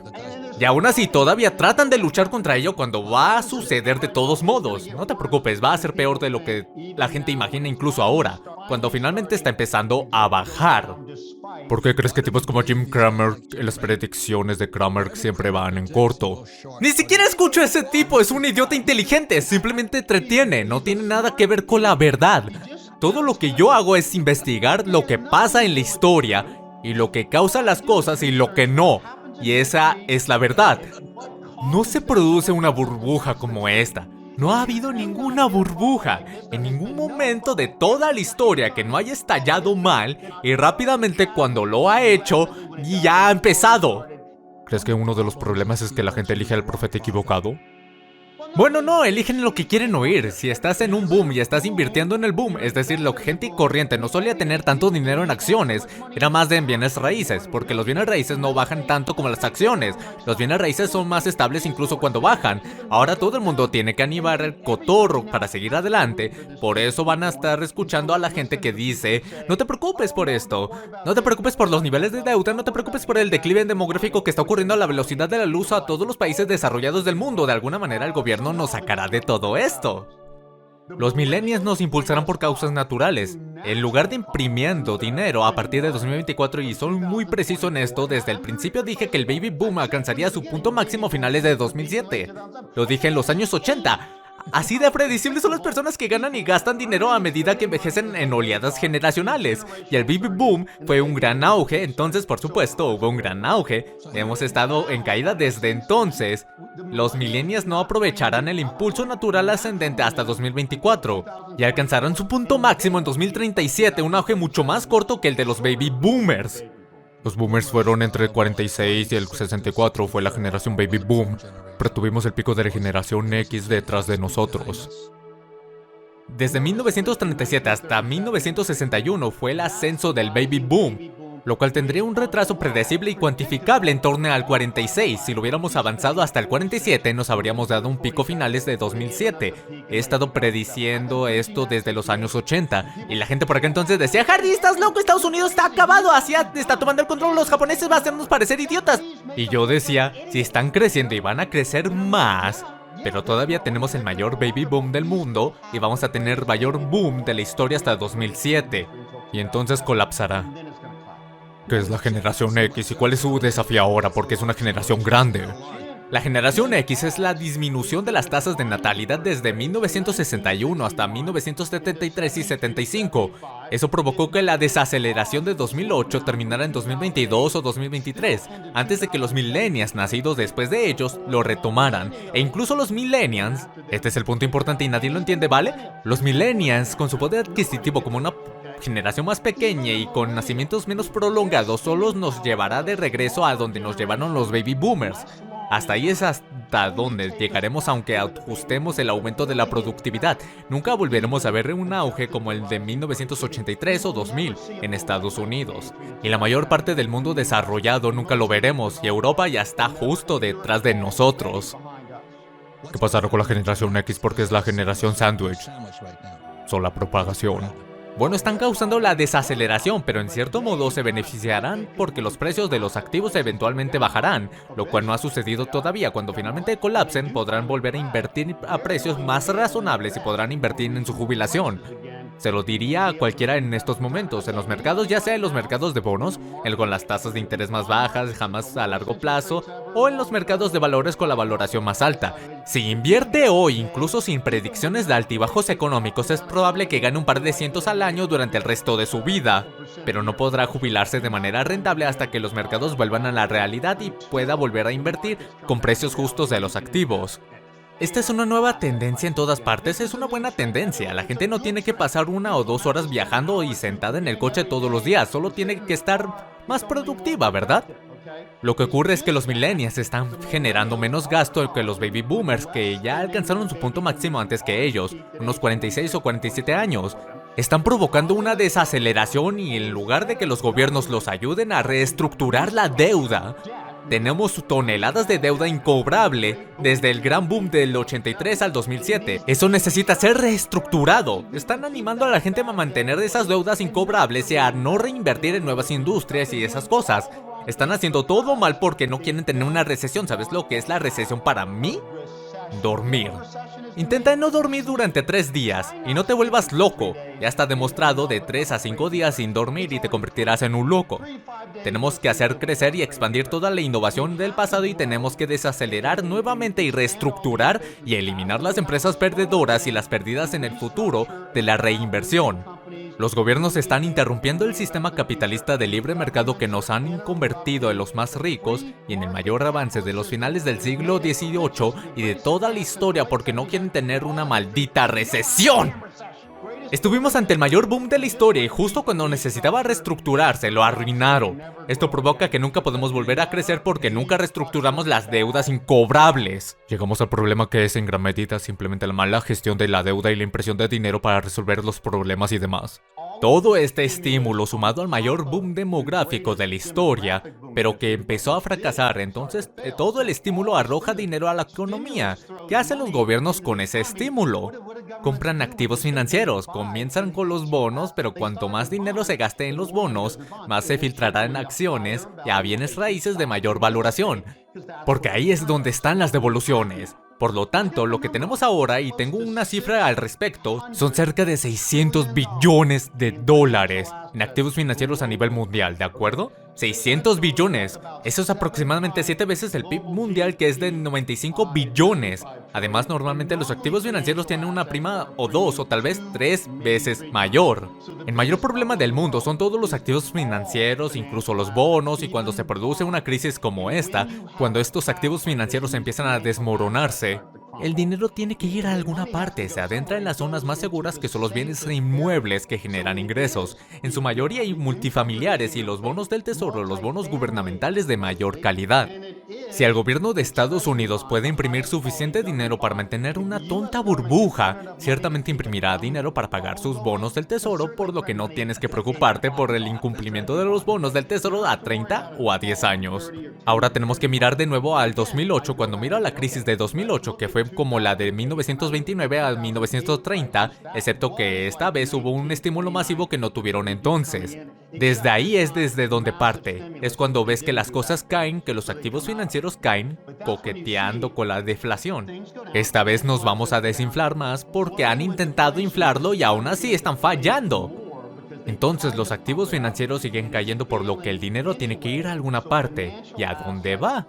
Y aún así todavía tratan de luchar contra ello cuando va a suceder de todos modos. No te preocupes, va a ser peor de lo que la gente imagina incluso ahora, cuando finalmente está empezando a bajar. ¿Por qué crees que tipos como Jim Cramer, las predicciones de Cramer siempre van en corto? Ni siquiera escucho a ese tipo, es un idiota inteligente, simplemente entretiene, no tiene nada que ver con la verdad. Todo lo que yo hago es investigar lo que pasa en la historia y lo que causa las cosas y lo que no. Y esa es la verdad. No se produce una burbuja como esta. No ha habido ninguna burbuja en ningún momento de toda la historia que no haya estallado mal y rápidamente cuando lo ha hecho ya ha empezado. ¿Crees que uno de los problemas es que la gente elige al profeta equivocado? Bueno, no, eligen lo que quieren oír. Si estás en un boom y estás invirtiendo en el boom, es decir, la gente corriente no solía tener tanto dinero en acciones, era más de en bienes raíces, porque los bienes raíces no bajan tanto como las acciones. Los bienes raíces son más estables incluso cuando bajan. Ahora todo el mundo tiene que animar el cotorro para seguir adelante, por eso van a estar escuchando a la gente que dice, no te preocupes por esto, no te preocupes por los niveles de deuda, no te preocupes por el declive demográfico que está ocurriendo a la velocidad de la luz a todos los países desarrollados del mundo. De alguna manera el gobierno nos sacará de todo esto. Los millennials nos impulsarán por causas naturales, en lugar de imprimiendo dinero a partir de 2024, y soy muy preciso en esto. Desde el principio dije que el baby boom alcanzaría su punto máximo a finales de 2007. Lo dije en los años 80. Así de predecibles son las personas que ganan y gastan dinero a medida que envejecen en oleadas generacionales. Y el baby boom fue un gran auge, entonces por supuesto hubo un gran auge. Hemos estado en caída desde entonces. Los millennials no aprovecharán el impulso natural ascendente hasta 2024 y alcanzarán su punto máximo en 2037, un auge mucho más corto que el de los baby boomers. Los boomers fueron entre el 46 y el 64, fue la generación baby boom, pero tuvimos el pico de la generación X detrás de nosotros. Desde 1937 hasta 1961 fue el ascenso del baby boom, lo cual tendría un retraso predecible y cuantificable en torno al 46. Si lo hubiéramos avanzado hasta el 47, nos habríamos dado un pico finales de 2007. He estado prediciendo esto desde los años 80, y la gente por acá entonces decía: Hardy, estás loco, Estados Unidos está acabado, Asia está tomando el control, los japoneses van a hacernos parecer idiotas. Y yo decía, si están creciendo y van a crecer más, pero todavía tenemos el mayor baby boom del mundo y vamos a tener mayor boom de la historia hasta 2007, y entonces colapsará. ¿Qué es la generación X y cuál es su desafío ahora? Porque es una generación grande. La generación X es la disminución de las tasas de natalidad desde 1961 hasta 1973 y 75. Eso provocó que la desaceleración de 2008 terminara en 2022 o 2023, antes de que los millennials nacidos después de ellos lo retomaran. E incluso los millennials, este es el punto importante y nadie lo entiende, ¿vale? Los millennials, con su poder adquisitivo como una generación más pequeña y con nacimientos menos prolongados, solo nos llevará de regreso a donde nos llevaron los baby boomers. Hasta ahí es hasta donde llegaremos, aunque ajustemos el aumento de la productividad. Nunca volveremos a ver un auge como el de 1983 o 2000 en Estados Unidos. Y la mayor parte del mundo desarrollado nunca lo veremos, y Europa ya está justo detrás de nosotros. ¿Qué pasará con la generación X? Porque es la generación sándwich. Sola propagación. Bueno, están causando la desaceleración, pero en cierto modo se beneficiarán porque los precios de los activos eventualmente bajarán, lo cual no ha sucedido todavía. Cuando finalmente colapsen, podrán volver a invertir a precios más razonables y podrán invertir en su jubilación. Se lo diría a cualquiera en estos momentos, en los mercados, ya sea en los mercados de bonos, con las tasas de interés más bajas, jamás a largo plazo, o en los mercados de valores con la valoración más alta. Si invierte hoy, incluso sin predicciones de altibajos económicos, es probable que gane un par de cientos al año durante el resto de su vida, pero no podrá jubilarse de manera rentable hasta que los mercados vuelvan a la realidad y pueda volver a invertir con precios justos de los activos. Esta es una nueva tendencia en todas partes, es una buena tendencia. La gente no tiene que pasar 1 o 2 horas viajando y sentada en el coche todos los días, solo tiene que estar más productiva, ¿verdad? Lo que ocurre es que los millennials están generando menos gasto que los baby boomers, que ya alcanzaron su punto máximo antes que ellos, unos 46 o 47 años. Están provocando una desaceleración y en lugar de que los gobiernos los ayuden a reestructurar la deuda, tenemos toneladas de deuda incobrable desde el gran boom del 83 al 2007. Eso necesita ser reestructurado. Están animando a la gente a mantener esas deudas incobrables y a no reinvertir en nuevas industrias y esas cosas. Están haciendo todo mal porque no quieren tener una recesión. ¿Sabes lo que es la recesión para mí? Dormir. Intenta no dormir durante 3 días y no te vuelvas loco. Ya está demostrado, de 3 a 5 días sin dormir y te convertirás en un loco. Tenemos que hacer crecer y expandir toda la innovación del pasado y tenemos que desacelerar nuevamente y reestructurar y eliminar las empresas perdedoras y las perdidas en el futuro de la reinversión. Los gobiernos están interrumpiendo el sistema capitalista de libre mercado que nos han convertido en los más ricos y en el mayor avance de los finales del siglo XVIII y de toda la historia porque no quieren tener una maldita recesión. Estuvimos ante el mayor boom de la historia y justo cuando necesitaba reestructurarse lo arruinaron. Esto provoca que nunca podemos volver a crecer porque nunca reestructuramos las deudas incobrables. Llegamos al problema que es en gran medida simplemente la mala gestión de la deuda y la impresión de dinero para resolver los problemas y demás. Todo este estímulo sumado al mayor boom demográfico de la historia, pero que empezó a fracasar, entonces todo el estímulo arroja dinero a la economía. ¿Qué hacen los gobiernos con ese estímulo? Compran activos financieros, comienzan con los bonos, pero cuanto más dinero se gaste en los bonos, más se filtrará en acciones y a bienes raíces de mayor valoración. Porque ahí es donde están las devoluciones. Por lo tanto, lo que tenemos ahora, y tengo una cifra al respecto, son cerca de 600 billones de dólares en activos financieros a nivel mundial, ¿de acuerdo? 600 billones. Eso es aproximadamente 7 veces el PIB mundial, que es de 95 billones. Además, normalmente los activos financieros tienen una prima o 2 o tal vez 3 veces mayor. El mayor problema del mundo son todos los activos financieros, incluso los bonos, y cuando se produce una crisis como esta, cuando estos activos financieros empiezan a desmoronarse, el dinero tiene que ir a alguna parte, se adentra en las zonas más seguras, que son los bienes inmuebles que generan ingresos. En su mayoría hay multifamiliares y los bonos del tesoro, los bonos gubernamentales de mayor calidad. Si el gobierno de Estados Unidos puede imprimir suficiente dinero para mantener una tonta burbuja, ciertamente imprimirá dinero para pagar sus bonos del tesoro, por lo que no tienes que preocuparte por el incumplimiento de los bonos del tesoro a 30 o a 10 años. Ahora tenemos que mirar de nuevo al 2008, cuando mira la crisis de 2008, que fue como la de 1929 a 1930, excepto que esta vez hubo un estímulo masivo que no tuvieron entonces. Desde ahí es desde donde parte. Es cuando ves que las cosas caen, que los activos financieros caen, coqueteando con la deflación. Esta vez nos vamos a desinflar más porque han intentado inflarlo y aún así están fallando. Entonces los activos financieros siguen cayendo, por lo que el dinero tiene que ir a alguna parte. ¿Y a dónde va?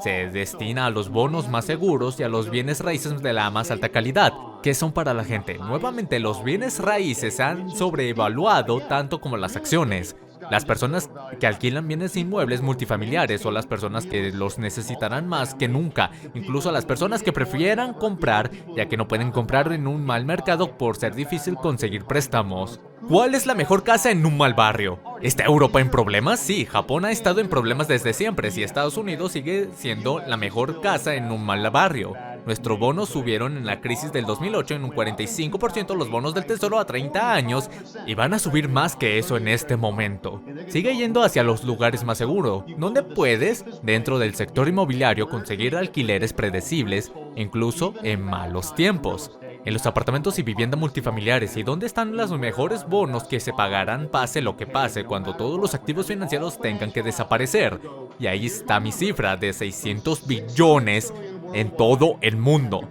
Se destina a los bonos más seguros y a los bienes raíces de la más alta calidad, que son para la gente. Nuevamente, los bienes raíces han sobrevaluado tanto como las acciones. Las personas que alquilan bienes inmuebles multifamiliares o las personas que los necesitarán más que nunca, incluso las personas que prefieran comprar, ya que no pueden comprar en un mal mercado por ser difícil conseguir préstamos. ¿Cuál es la mejor casa en un mal barrio? ¿Está Europa en problemas? Sí, Japón ha estado en problemas desde siempre, y Estados Unidos sigue siendo la mejor casa en un mal barrio. Nuestros bonos subieron en la crisis del 2008 en un 45% los bonos del tesoro a 30 años y van a subir más que eso en este momento. Sigue yendo hacia los lugares más seguros, donde puedes, dentro del sector inmobiliario, conseguir alquileres predecibles, incluso en malos tiempos. En los apartamentos y viviendas multifamiliares, ¿y dónde están los mejores bonos que se pagarán pase lo que pase cuando todos los activos financieros tengan que desaparecer? Y ahí está mi cifra de 600 billones en todo el mundo.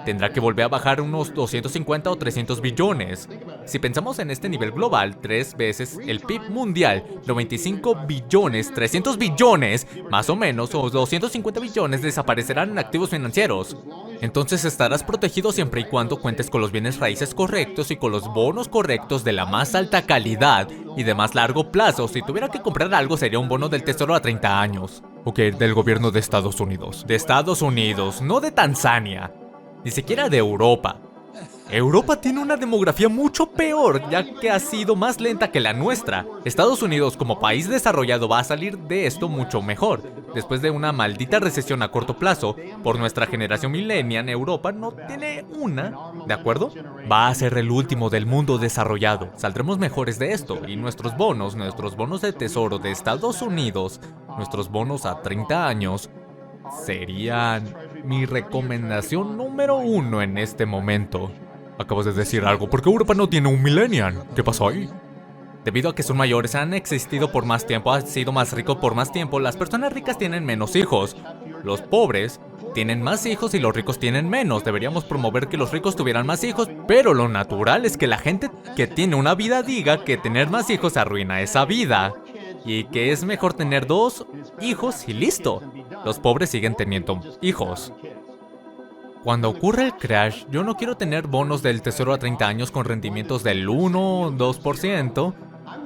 Tendrá que volver a bajar unos 250 o 300 billones. Si pensamos en este nivel global, 3 veces el PIB mundial, 95 billones, 300 billones, más o menos, o 250 billones desaparecerán en activos financieros. Entonces estarás protegido siempre y cuando cuentes con los bienes raíces correctos y con los bonos correctos de la más alta calidad y de más largo plazo. Si tuviera que comprar algo, sería un bono del tesoro a 30 años. Ok, del gobierno de Estados Unidos. De Estados Unidos, no de Tanzania. Ni siquiera de Europa. Europa tiene una demografía mucho peor, ya que ha sido más lenta que la nuestra. Estados Unidos, como país desarrollado, va a salir de esto mucho mejor. Después de una maldita recesión a corto plazo, por nuestra generación millennial, Europa no tiene una, ¿de acuerdo? Va a ser el último del mundo desarrollado. Saldremos mejores de esto, y nuestros bonos de tesoro de Estados Unidos, nuestros bonos a 30 años, serían mi recomendación número 1 en este momento. Acabas de decir algo, porque Europa no tiene un millennial. ¿Qué pasó ahí? Debido a que son mayores, han existido por más tiempo, han sido más ricos por más tiempo, las personas ricas tienen menos hijos. Los pobres tienen más hijos y los ricos tienen menos. Deberíamos promover que los ricos tuvieran más hijos, pero lo natural es que la gente que tiene una vida diga que tener más hijos arruina esa vida. Y que es mejor tener 2 hijos y listo. Los pobres siguen teniendo hijos. Cuando ocurre el crash, yo no quiero tener bonos del tesoro a 30 años con rendimientos del 1 o 2%.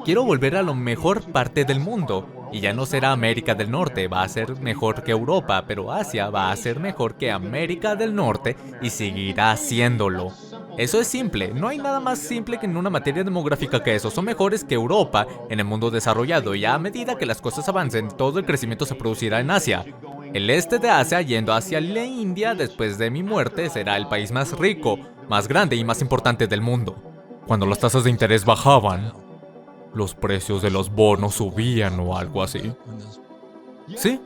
Quiero volver a la mejor parte del mundo. Y ya no será América del Norte, va a ser mejor que Europa, pero Asia va a ser mejor que América del Norte y seguirá haciéndolo. Eso es simple, no hay nada más simple que en una materia demográfica que eso. Son mejores que Europa en el mundo desarrollado, y a medida que las cosas avancen, todo el crecimiento se producirá en Asia. El este de Asia, yendo hacia la India, después de mi muerte, será el país más rico, más grande y más importante del mundo. Cuando las tasas de interés bajaban, los precios de los bonos subían o algo así. Sí,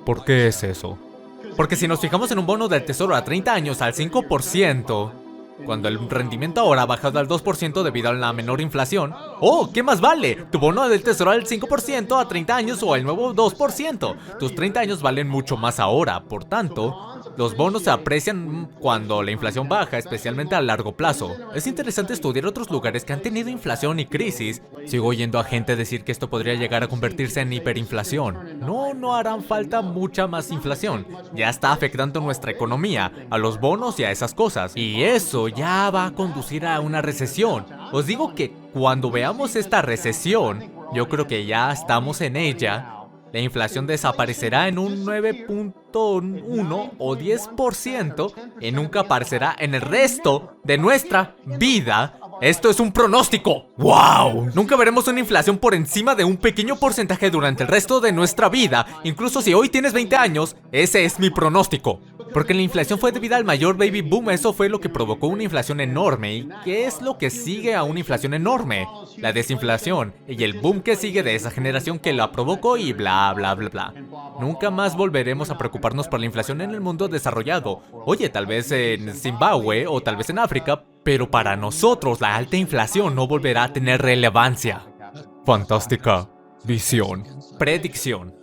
¿por qué es eso? Porque si nos fijamos en un bono del tesoro a 30 años al 5%, cuando el rendimiento ahora ha bajado al 2% debido a la menor inflación, ¡oh! ¿Qué más vale? ¿Tu bono del tesoro al 5% a 30 años o el nuevo 2%? Tus 30 años valen mucho más ahora, por tanto, Los bonos se aprecian cuando la inflación baja, especialmente a largo plazo. Es interesante estudiar otros lugares que han tenido inflación y crisis. Sigo oyendo a gente decir que esto podría llegar a convertirse en hiperinflación. No harán falta mucha más inflación. Ya está afectando nuestra economía, a los bonos y a esas cosas. Y eso ya va a conducir a una recesión. Os digo que cuando veamos esta recesión, yo creo que ya estamos en ella. La inflación desaparecerá en un 9.1 o 10% y nunca aparecerá en el resto de nuestra vida. Esto es un pronóstico. ¡Wow! Nunca veremos una inflación por encima de un pequeño porcentaje durante el resto de nuestra vida. Incluso si hoy tienes 20 años, ese es mi pronóstico. Porque la inflación fue debida al mayor baby boom. Eso fue lo que provocó una inflación enorme. ¿Y qué es lo que sigue a una inflación enorme? La desinflación y el boom que sigue de esa generación que la provocó y bla bla bla bla. Nunca más volveremos a preocuparnos por la inflación en el mundo desarrollado. Oye, tal vez en Zimbabue o tal vez en África, pero para nosotros la alta inflación no volverá a tener relevancia. Fantástica visión. Predicción.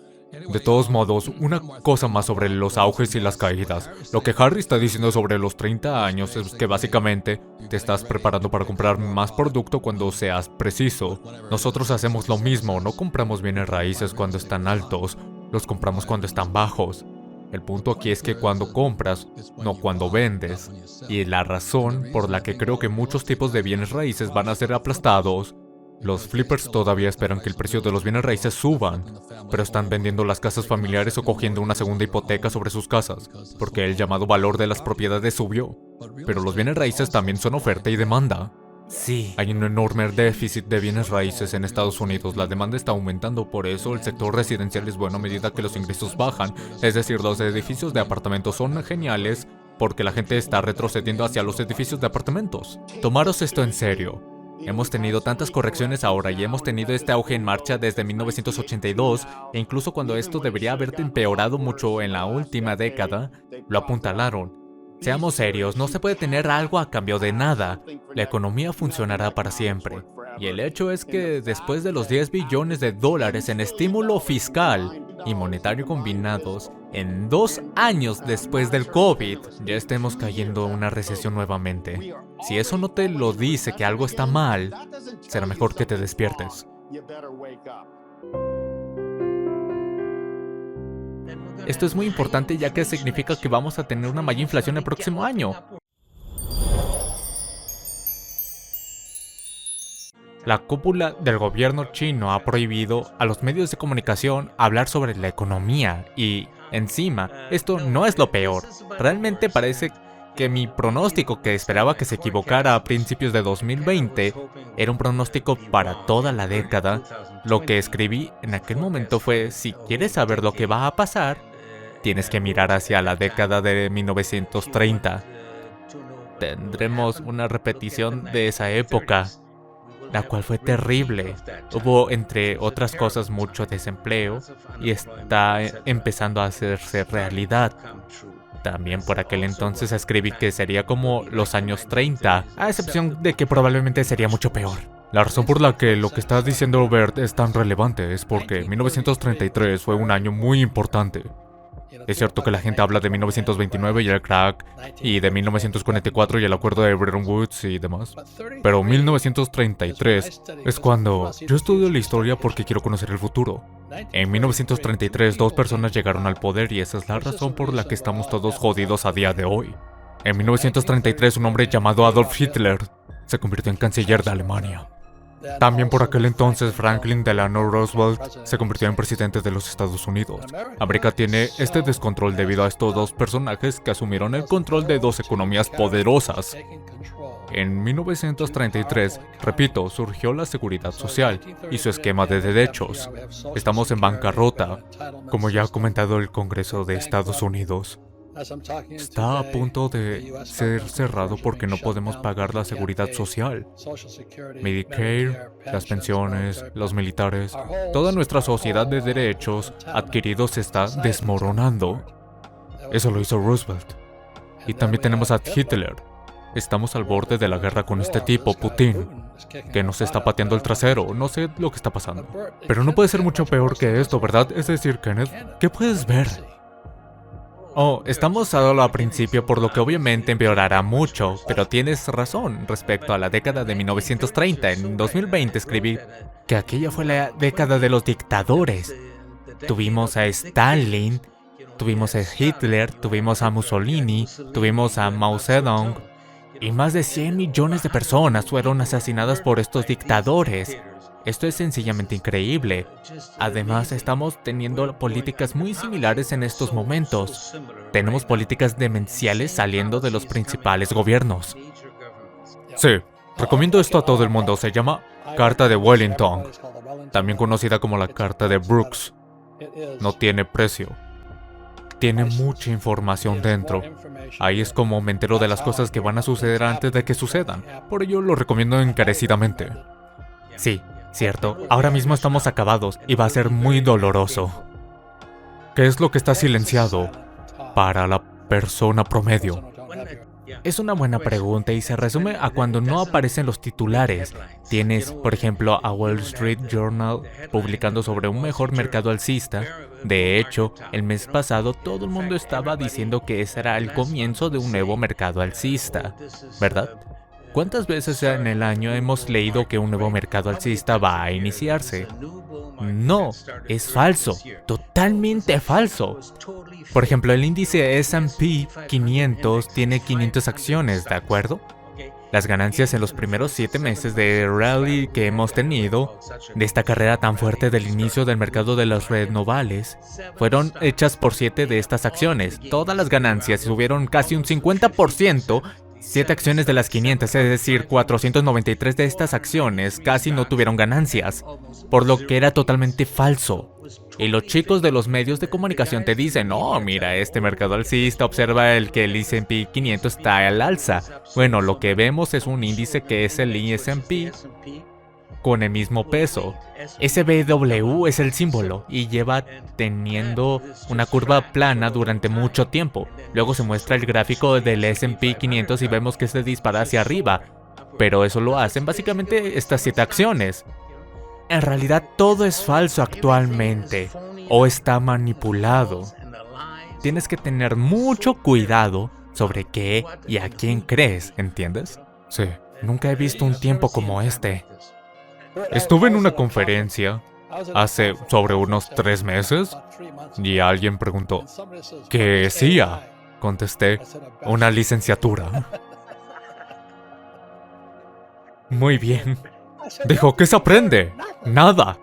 De todos modos, una cosa más sobre los auges y las caídas. Lo que Harry está diciendo sobre los 30 años es que básicamente te estás preparando para comprar más producto cuando seas preciso. Nosotros hacemos lo mismo, no compramos bienes raíces cuando están altos, los compramos cuando están bajos. El punto aquí es que cuando compras, no cuando vendes. Y la razón por la que creo que muchos tipos de bienes raíces van a ser aplastados. Los flippers todavía esperan que el precio de los bienes raíces suban, pero están vendiendo las casas familiares o cogiendo una segunda hipoteca sobre sus casas, porque el llamado valor de las propiedades subió. Pero los bienes raíces también son oferta y demanda. Sí, hay un enorme déficit de bienes raíces en Estados Unidos. La demanda está aumentando, por eso el sector residencial es bueno a medida que los ingresos bajan. Es decir, los edificios de apartamentos son geniales porque la gente está retrocediendo hacia los edificios de apartamentos. Tomaros esto en serio. Hemos tenido tantas correcciones ahora y hemos tenido este auge en marcha desde 1982 e incluso cuando esto debería haber empeorado mucho en la última década, lo apuntalaron. Seamos serios, no se puede tener algo a cambio de nada. La economía funcionará para siempre. Y el hecho es que después de los 10 billones de dólares en estímulo fiscal y monetario combinados, en 2 años después del COVID, ya estemos cayendo en una recesión nuevamente. Si eso no te lo dice que algo está mal, será mejor que te despiertes. Esto es muy importante ya que significa que vamos a tener una mayor inflación el próximo año. La cúpula del gobierno chino ha prohibido a los medios de comunicación hablar sobre la economía y, encima, esto no es lo peor. Realmente parece que mi pronóstico que esperaba que se equivocara a principios de 2020 era un pronóstico para toda la década. Lo que escribí en aquel momento fue, si quieres saber lo que va a pasar, tienes que mirar hacia la década de 1930. Tendremos una repetición de esa época, la cual fue terrible. Hubo, entre otras cosas, mucho desempleo y está empezando a hacerse realidad. También por aquel entonces escribí que sería como los años 30, a excepción de que probablemente sería mucho peor. La razón por la que lo que está diciendo Bert es tan relevante es porque 1933 fue un año muy importante. Es cierto que la gente habla de 1929 y el crack, y de 1944 y el acuerdo de Bretton Woods y demás. Pero 1933 es cuando yo estudio la historia porque quiero conocer el futuro. En 1933 2 personas llegaron al poder y esa es la razón por la que estamos todos jodidos a día de hoy. En 1933 un hombre llamado Adolf Hitler se convirtió en canciller de Alemania. También por aquel entonces Franklin Delano Roosevelt se convirtió en presidente de los Estados Unidos. América tiene este descontrol debido a estos 2 personajes que asumieron el control de 2 economías poderosas. En 1933, repito, surgió la seguridad social y su esquema de derechos. Estamos en bancarrota, como ya ha comentado el Congreso de Estados Unidos. Está a punto de ser cerrado porque no podemos pagar la seguridad social. Medicare, las pensiones, los militares, toda nuestra sociedad de derechos adquiridos se está desmoronando. Eso lo hizo Roosevelt. Y también tenemos a Hitler. Estamos al borde de la guerra con este tipo, Putin, que nos está pateando el trasero. No sé lo que está pasando. Pero no puede ser mucho peor que esto, ¿verdad? Es decir, Kenneth, ¿qué puedes ver? Oh, estamos solo al principio, por lo que obviamente empeorará mucho, pero tienes razón respecto a la década de 1930. En 2020 escribí que aquella fue la década de los dictadores. Tuvimos a Stalin, tuvimos a Hitler, tuvimos a Mussolini, tuvimos a Mao Zedong, y más de 100 millones de personas fueron asesinadas por estos dictadores. Esto es sencillamente increíble. Además, estamos teniendo políticas muy similares en estos momentos. Tenemos políticas demenciales saliendo de los principales gobiernos. Sí, recomiendo esto a todo el mundo. Se llama Carta de Wellington, también conocida como la Carta de Brooks. No tiene precio. Tiene mucha información dentro. Ahí es como me entero de las cosas que van a suceder antes de que sucedan. Por ello lo recomiendo encarecidamente. Sí, cierto. Ahora mismo estamos acabados y va a ser muy doloroso. ¿Qué es lo que está silenciado para la persona promedio? Es una buena pregunta y se resume a cuando no aparecen los titulares. Tienes, por ejemplo, a Wall Street Journal publicando sobre un mejor mercado alcista. De hecho, el mes pasado todo el mundo estaba diciendo que ese era el comienzo de un nuevo mercado alcista, ¿verdad? ¿Cuántas veces en el año hemos leído que un nuevo mercado alcista va a iniciarse? No, es falso, totalmente falso. Por ejemplo, el índice S&P 500 tiene 500 acciones, ¿de acuerdo? Las ganancias en los primeros 7 meses de rally que hemos tenido, de esta carrera tan fuerte del inicio del mercado de las renovables, fueron hechas por 7 de estas acciones. Todas las ganancias subieron casi un 50%. 7 acciones de las 500, es decir, 493 de estas acciones casi no tuvieron ganancias, por lo que era totalmente falso. Y los chicos de los medios de comunicación te dicen, no, mira, este mercado alcista, observa el S&P 500 está al alza. Bueno, lo que vemos es un índice que es el S&P con el mismo peso. SBW es el símbolo y lleva teniendo una curva plana durante mucho tiempo. Luego se muestra el gráfico del S&P 500 y vemos que se dispara hacia arriba. Pero eso lo hacen básicamente estas 7 acciones. En realidad todo es falso actualmente o está manipulado. Tienes que tener mucho cuidado sobre qué y a quién crees, ¿entiendes? Sí, nunca he visto un tiempo como este. Estuve en una conferencia hace sobre unos 3 meses y alguien preguntó, ¿qué hacía? Contesté, una licenciatura. Muy bien. Dijo, ¿qué se aprende? Nada.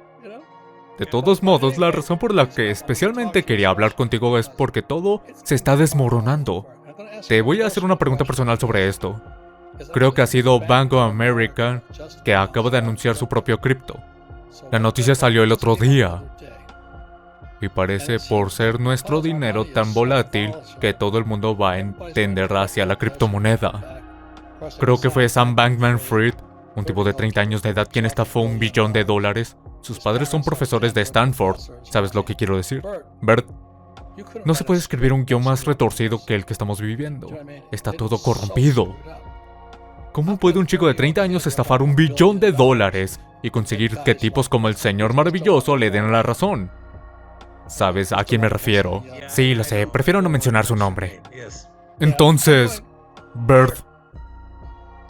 De todos modos, la razón por la que especialmente quería hablar contigo es porque todo se está desmoronando. Te voy a hacer una pregunta personal sobre esto. Creo que ha sido Bank of America que acaba de anunciar su propio cripto. La noticia salió el otro día. Y parece por ser nuestro dinero tan volátil que todo el mundo va a tender hacia la criptomoneda. Creo que fue Sam Bankman-Fried, un tipo de 30 años de edad quien estafó $1 billón. Sus padres son profesores de Stanford. ¿Sabes lo que quiero decir? Bert, no se puede escribir un guión más retorcido que el que estamos viviendo. Está todo corrompido. ¿Cómo puede un chico de 30 años estafar $1 billón y conseguir que tipos como el señor maravilloso le den la razón? ¿Sabes a quién me refiero? Sí, lo sé, prefiero no mencionar su nombre. Entonces, Bert,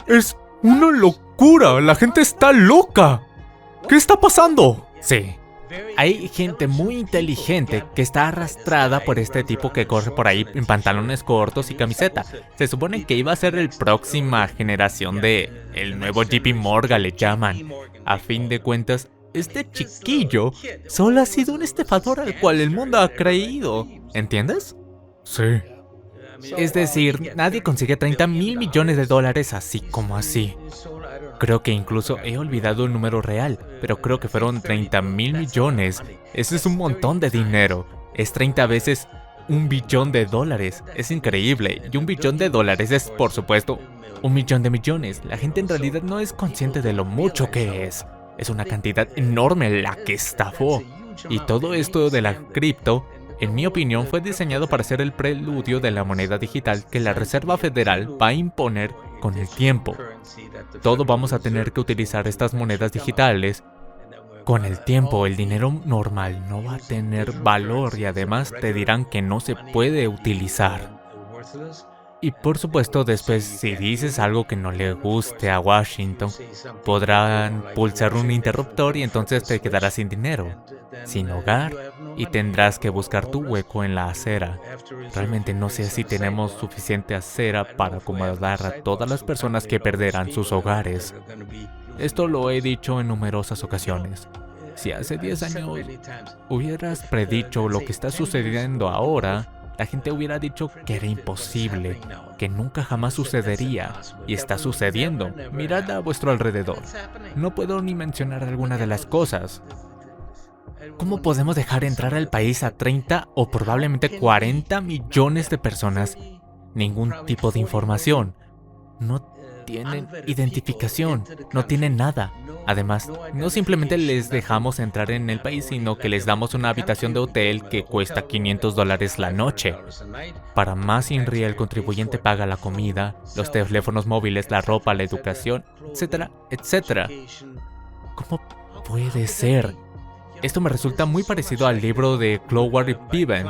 es una locura, la gente está loca. ¿Qué está pasando? Sí. Hay gente muy inteligente que está arrastrada por este tipo que corre por ahí en pantalones cortos y camiseta. Se supone que iba a ser el próxima generación de el nuevo JP Morgan, le llaman. A fin de cuentas, este chiquillo solo ha sido un estafador al cual el mundo ha creído. ¿Entiendes? Sí. Es decir, nadie consigue $30 mil millones así como así. Creo que incluso he olvidado el número real, pero creo que fueron $30 mil millones. Eso es un montón de dinero. Es 30 veces $1 billón. Es increíble. Y $1 billón es, por supuesto, 1 millón de millones. La gente en realidad no es consciente de lo mucho que es. Es una cantidad enorme la que estafó. Y todo esto de la cripto, en mi opinión, fue diseñado para ser el preludio de la moneda digital que la Reserva Federal va a imponer con el tiempo. Todos vamos a tener que utilizar estas monedas digitales Con el tiempo, el dinero normal no va a tener valor y además te dirán que no se puede utilizar. Y por supuesto, después, si dices algo que no le guste a Washington, podrán pulsar un interruptor y entonces te quedarás sin dinero, sin hogar y tendrás que buscar tu hueco en la acera. Realmente no sé si tenemos suficiente acera para acomodar a todas las personas que perderán sus hogares. Esto lo he dicho en numerosas ocasiones. Si hace 10 años hubieras predicho lo que está sucediendo ahora, la gente hubiera dicho que era imposible, que nunca jamás sucedería. Y está sucediendo. Mirad a vuestro alrededor. No puedo ni mencionar alguna de las cosas. ¿Cómo podemos dejar entrar al país a 30 o probablemente 40 millones de personas? Ningún tipo de información. No tienen identificación, no tienen nada. Además, no simplemente les dejamos entrar en el país, sino que les damos una habitación de hotel que cuesta $500 la noche. Para más INRI, el contribuyente paga la comida, los teléfonos móviles, la ropa, la educación, etcétera, etcétera. ¿Cómo puede ser? Esto me resulta muy parecido al libro de Cloward y Piven.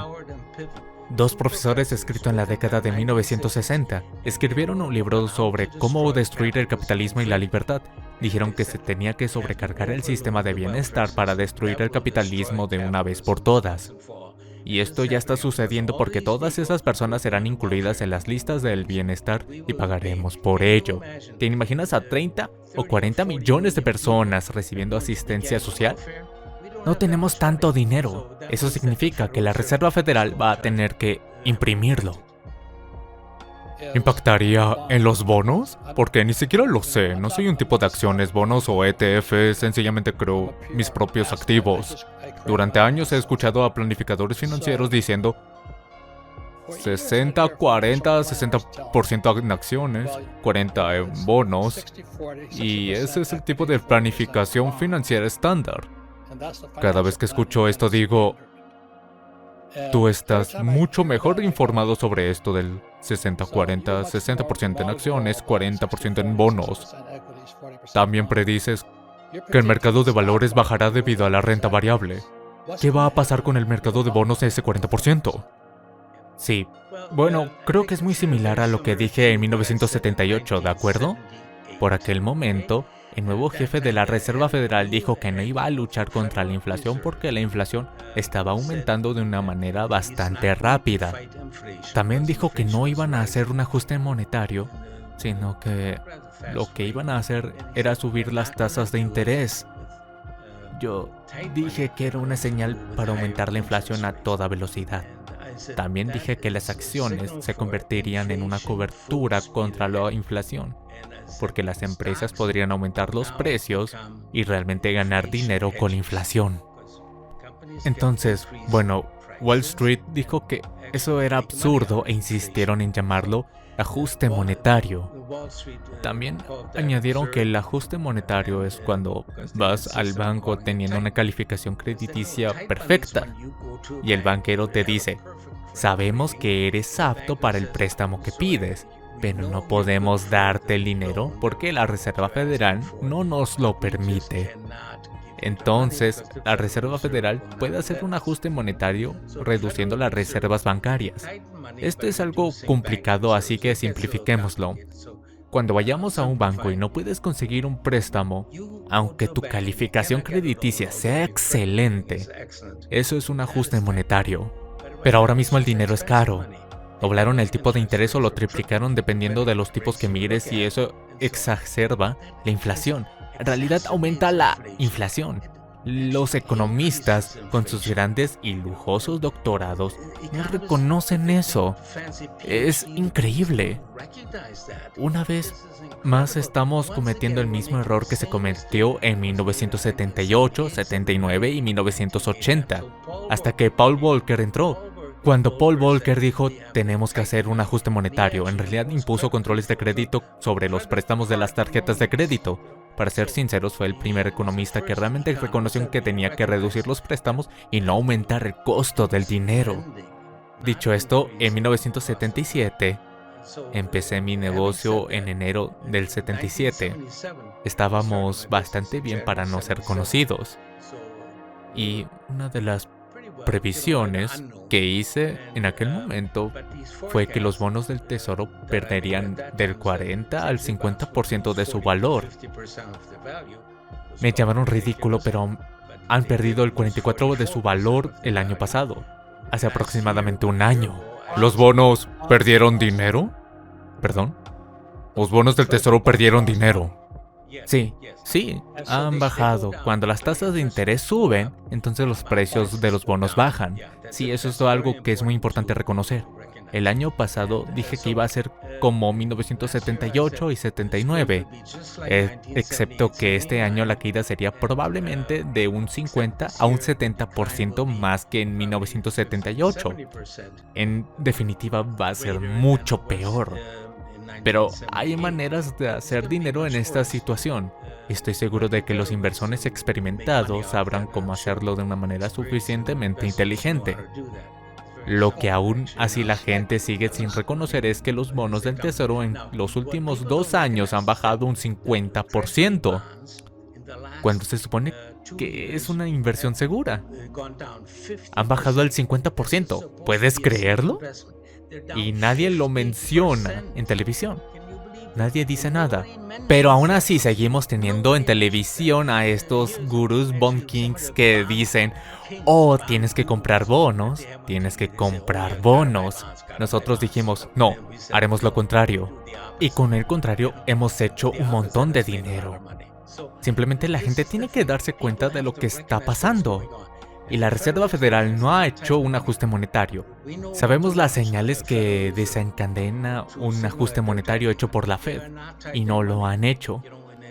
Dos profesores escritos en la década de 1960 escribieron un libro sobre cómo destruir el capitalismo y la libertad. Dijeron que se tenía que sobrecargar el sistema de bienestar para destruir el capitalismo de una vez por todas. Y esto ya está sucediendo porque todas esas personas serán incluidas en las listas del bienestar y pagaremos por ello. ¿Te imaginas a 30 o 40 millones de personas recibiendo asistencia social? No tenemos tanto dinero. Eso significa que la Reserva Federal va a tener que imprimirlo. ¿Impactaría en los bonos? Porque ni siquiera lo sé. No soy un tipo de acciones, bonos o ETF. Sencillamente creo mis propios activos. Durante años he escuchado a planificadores financieros diciendo 60, 40, 60% en acciones, 40 en bonos. Y ese es el tipo de planificación financiera estándar. Cada vez que escucho esto digo, tú estás mucho mejor informado sobre esto del 60-40, 60% en acciones, 40% en bonos. También predices que el mercado de valores bajará debido a la renta variable. ¿Qué va a pasar con el mercado de bonos de ese 40%? Sí, bueno, creo que es muy similar a lo que dije en 1978, ¿de acuerdo? Por aquel momento, el nuevo jefe de la Reserva Federal dijo que no iba a luchar contra la inflación porque la inflación estaba aumentando de una manera bastante rápida. También dijo que no iban a hacer un ajuste monetario, sino que lo que iban a hacer era subir las tasas de interés. Yo dije que era una señal para aumentar la inflación a toda velocidad. También dije que las acciones se convertirían en una cobertura contra la inflación, porque las empresas podrían aumentar los precios y realmente ganar dinero con la inflación. Entonces, bueno, Wall Street dijo que eso era absurdo e insistieron en llamarlo ajuste monetario. También añadieron que el ajuste monetario es cuando vas al banco teniendo una calificación crediticia perfecta y el banquero te dice, sabemos que eres apto para el préstamo que pides, pero no podemos darte el dinero porque la Reserva Federal no nos lo permite. Entonces, la Reserva Federal puede hacer un ajuste monetario reduciendo las reservas bancarias. Esto es algo complicado, así que simplifiquémoslo. Cuando vayamos a un banco y no puedes conseguir un préstamo, aunque tu calificación crediticia sea excelente, eso es un ajuste monetario. Pero ahora mismo el dinero es caro. Doblaron el tipo de interés o lo triplicaron dependiendo de los tipos que mires y eso exacerba la inflación. En realidad aumenta la inflación. Los economistas, con sus grandes y lujosos doctorados, no reconocen eso. Es increíble. Una vez más estamos cometiendo el mismo error que se cometió en 1978, 79 y 1980, hasta que Paul Volcker entró. Cuando Paul Volcker dijo, tenemos que hacer un ajuste monetario, en realidad impuso controles de crédito sobre los préstamos de las tarjetas de crédito. Para ser sinceros, fue el primer economista que realmente reconoció que tenía que reducir los préstamos y no aumentar el costo del dinero. Dicho esto, en 1977, empecé mi negocio en enero del 77. Estábamos bastante bien para no ser conocidos. Y una de las previsiones que hice en aquel momento fue que los bonos del tesoro perderían del 40 al 50% de su valor. Me llamaron ridículo, pero han perdido el 44% de su valor el año pasado, hace aproximadamente un año. ¿Los bonos perdieron dinero? ¿Perdón? Los bonos del tesoro perdieron dinero. Sí, han bajado. Cuando las tasas de interés suben, entonces los precios de los bonos bajan. Sí, eso es algo que es muy importante reconocer. El año pasado dije que iba a ser como 1978 y 79, excepto que este año la caída sería probablemente de un 50 a un 70% más que en 1978. En definitiva, va a ser mucho peor. Pero hay maneras de hacer dinero en esta situación. Estoy seguro de que los inversores experimentados sabrán cómo hacerlo de una manera suficientemente inteligente. Lo que aún así la gente sigue sin reconocer es que los bonos del tesoro en los últimos 2 años han bajado un 50%, cuando se supone que es una inversión segura. Han bajado al 50%. ¿Puedes creerlo? Y nadie lo menciona en televisión. Nadie dice nada. Pero aún así seguimos teniendo en televisión a estos gurús bond kings que dicen: oh, tienes que comprar bonos, tienes que comprar bonos. Nosotros dijimos: no, haremos lo contrario. Y con el contrario hemos hecho un montón de dinero. Simplemente la gente tiene que darse cuenta de lo que está pasando. Y la Reserva Federal no ha hecho un ajuste monetario. Sabemos las señales que desencadena un ajuste monetario hecho por la Fed, y no lo han hecho.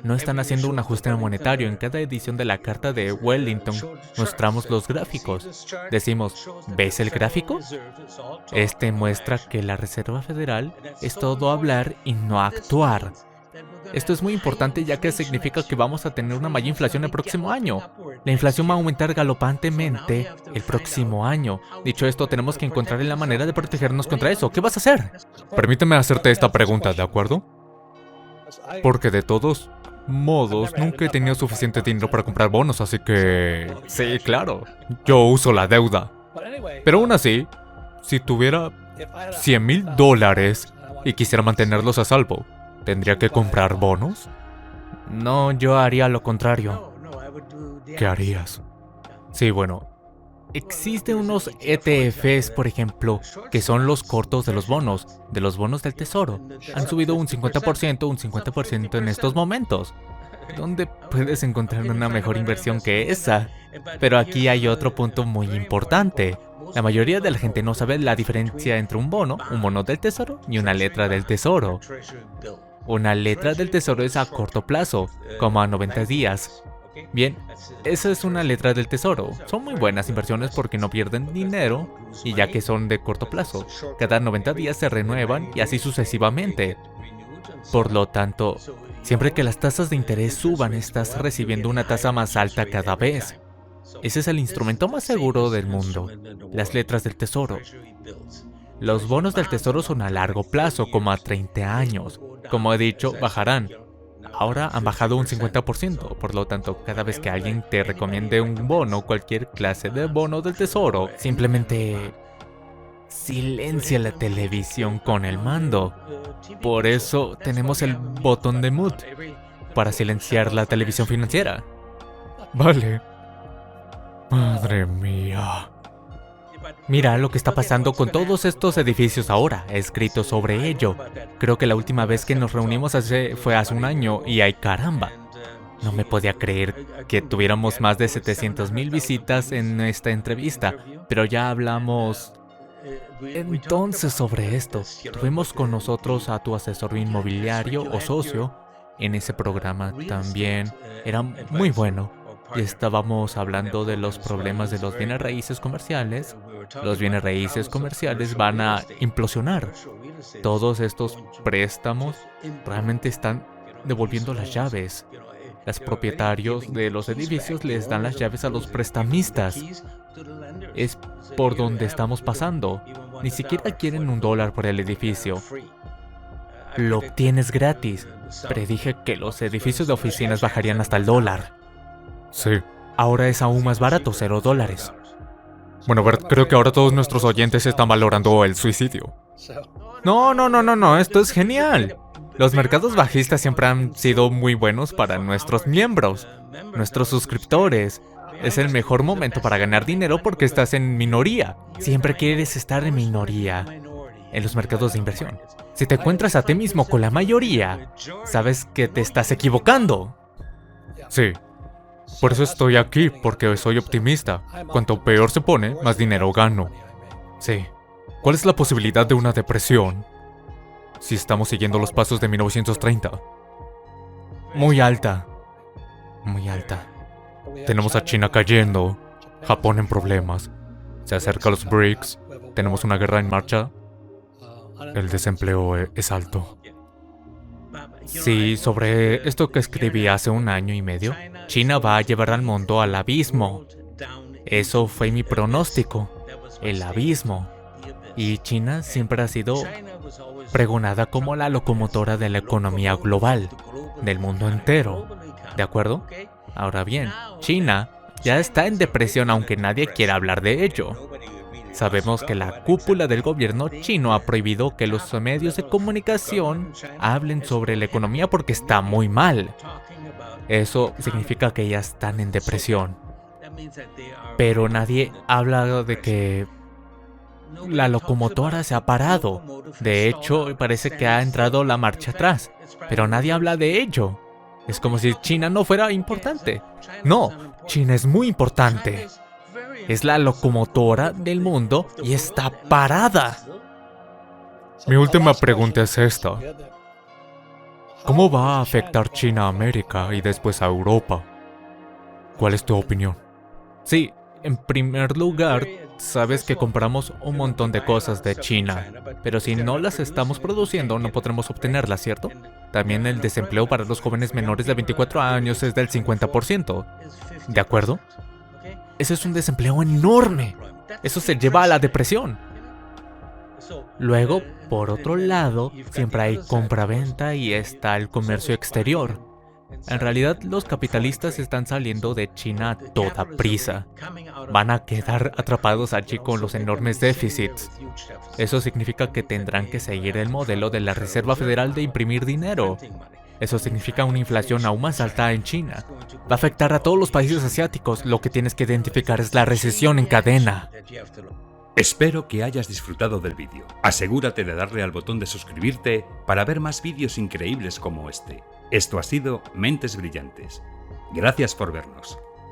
No están haciendo un ajuste monetario. En cada edición de la Carta de Wellington mostramos los gráficos. Decimos: ¿ves el gráfico? Este muestra que la Reserva Federal es todo hablar y no actuar. Esto es muy importante, ya que significa que vamos a tener una mayor inflación el próximo año. La inflación va a aumentar galopantemente el próximo año. Dicho esto, tenemos que encontrar la manera de protegernos contra eso. ¿Qué vas a hacer? Permíteme hacerte esta pregunta, ¿de acuerdo? Porque de todos modos, nunca he tenido suficiente dinero para comprar bonos, así que... sí, claro. Yo uso la deuda. Pero aún así, si tuviera $100,000 y quisiera mantenerlos a salvo, ¿tendría que comprar bonos? No, yo haría lo contrario. ¿Qué harías? Sí, bueno. Existen unos ETFs, por ejemplo, que son los cortos de los bonos del tesoro. Han subido un 50% en estos momentos. ¿Dónde puedes encontrar una mejor inversión que esa? Pero aquí hay otro punto muy importante. La mayoría de la gente no sabe la diferencia entre un bono del tesoro y una letra del tesoro. Una letra del tesoro es a corto plazo, como a 90 días. Bien, esa es una letra del tesoro. Son muy buenas inversiones porque no pierden dinero y ya que son de corto plazo. Cada 90 días se renuevan y así sucesivamente. Por lo tanto, siempre que las tasas de interés suban, estás recibiendo una tasa más alta cada vez. Ese es el instrumento más seguro del mundo, las letras del tesoro. Los bonos del tesoro son a largo plazo, como a 30 años. Como he dicho, bajarán. Ahora han bajado un 50%, por lo tanto, cada vez que alguien te recomiende un bono, cualquier clase de bono del tesoro, simplemente silencia la televisión con el mando. Por eso tenemos el botón de mute, para silenciar la televisión financiera. Vale. Madre mía. Mira lo que está pasando con todos estos edificios ahora. He escrito sobre ello. Creo que la última vez que nos reunimos fue hace un año y ¡ay caramba! No me podía creer que tuviéramos más de 700,000 visitas en esta entrevista, pero ya hablamos entonces sobre esto. Tuvimos con nosotros a tu asesor inmobiliario o socio en ese programa también. Era muy bueno. Y estábamos hablando de los problemas de los bienes raíces comerciales. Los bienes raíces comerciales van a implosionar. Todos estos préstamos realmente están devolviendo las llaves. Los propietarios de los edificios les dan las llaves a los prestamistas. Es por donde estamos pasando. Ni siquiera quieren $1 por el edificio. Lo obtienes gratis. Predije que los edificios de oficinas bajarían hasta $1. Sí, ahora es aún más barato, $0. Bueno, Bert, creo que ahora todos nuestros oyentes están valorando el suicidio. No, esto es genial. Los mercados bajistas siempre han sido muy buenos para nuestros miembros, nuestros suscriptores. Es el mejor momento para ganar dinero porque estás en minoría. Siempre quieres estar en minoría en los mercados de inversión. Si te encuentras a ti mismo con la mayoría, sabes que te estás equivocando. Sí, por eso estoy aquí, porque soy optimista. Cuanto peor se pone, más dinero gano. Sí. ¿Cuál es la posibilidad de una depresión si estamos siguiendo los pasos de 1930? Muy alta. Muy alta. Tenemos a China cayendo, Japón en problemas, se acerca a los BRICS, tenemos una guerra en marcha, el desempleo es alto. Sí, sobre esto que escribí hace 1 año y medio, China va a llevar al mundo al abismo. Eso fue mi pronóstico, el abismo. Y China siempre ha sido pregonada como la locomotora de la economía global, del mundo entero. ¿De acuerdo? Ahora bien, China ya está en depresión aunque nadie quiera hablar de ello. Sabemos que la cúpula del gobierno chino ha prohibido que los medios de comunicación hablen sobre la economía porque está muy mal. Eso significa que ya están en depresión. Pero nadie habla de que la locomotora se ha parado. De hecho, parece que ha entrado la marcha atrás. Pero nadie habla de ello. Es como si China no fuera importante. No, China es muy importante. Es la locomotora del mundo y está parada. Mi última pregunta es esta. ¿Cómo va a afectar China a América y después a Europa? ¿Cuál es tu opinión? Sí, en primer lugar, sabes que compramos un montón de cosas de China, pero si no las estamos produciendo no podremos obtenerlas, ¿cierto? También el desempleo para los jóvenes menores de 24 años es del 50%. ¿De acuerdo? Ese es un desempleo enorme. Eso se lleva a la depresión. Luego, por otro lado, siempre hay compra-venta y está el comercio exterior. En realidad, los capitalistas están saliendo de China a toda prisa. Van a quedar atrapados allí con los enormes déficits. Eso significa que tendrán que seguir el modelo de la Reserva Federal de imprimir dinero. Eso significa una inflación aún más alta en China. Va a afectar a todos los países asiáticos. Lo que tienes que identificar es la recesión en cadena. Espero que hayas disfrutado del vídeo. Asegúrate de darle al botón de suscribirte para ver más vídeos increíbles como este. Esto ha sido Mentes Brillantes. Gracias por vernos.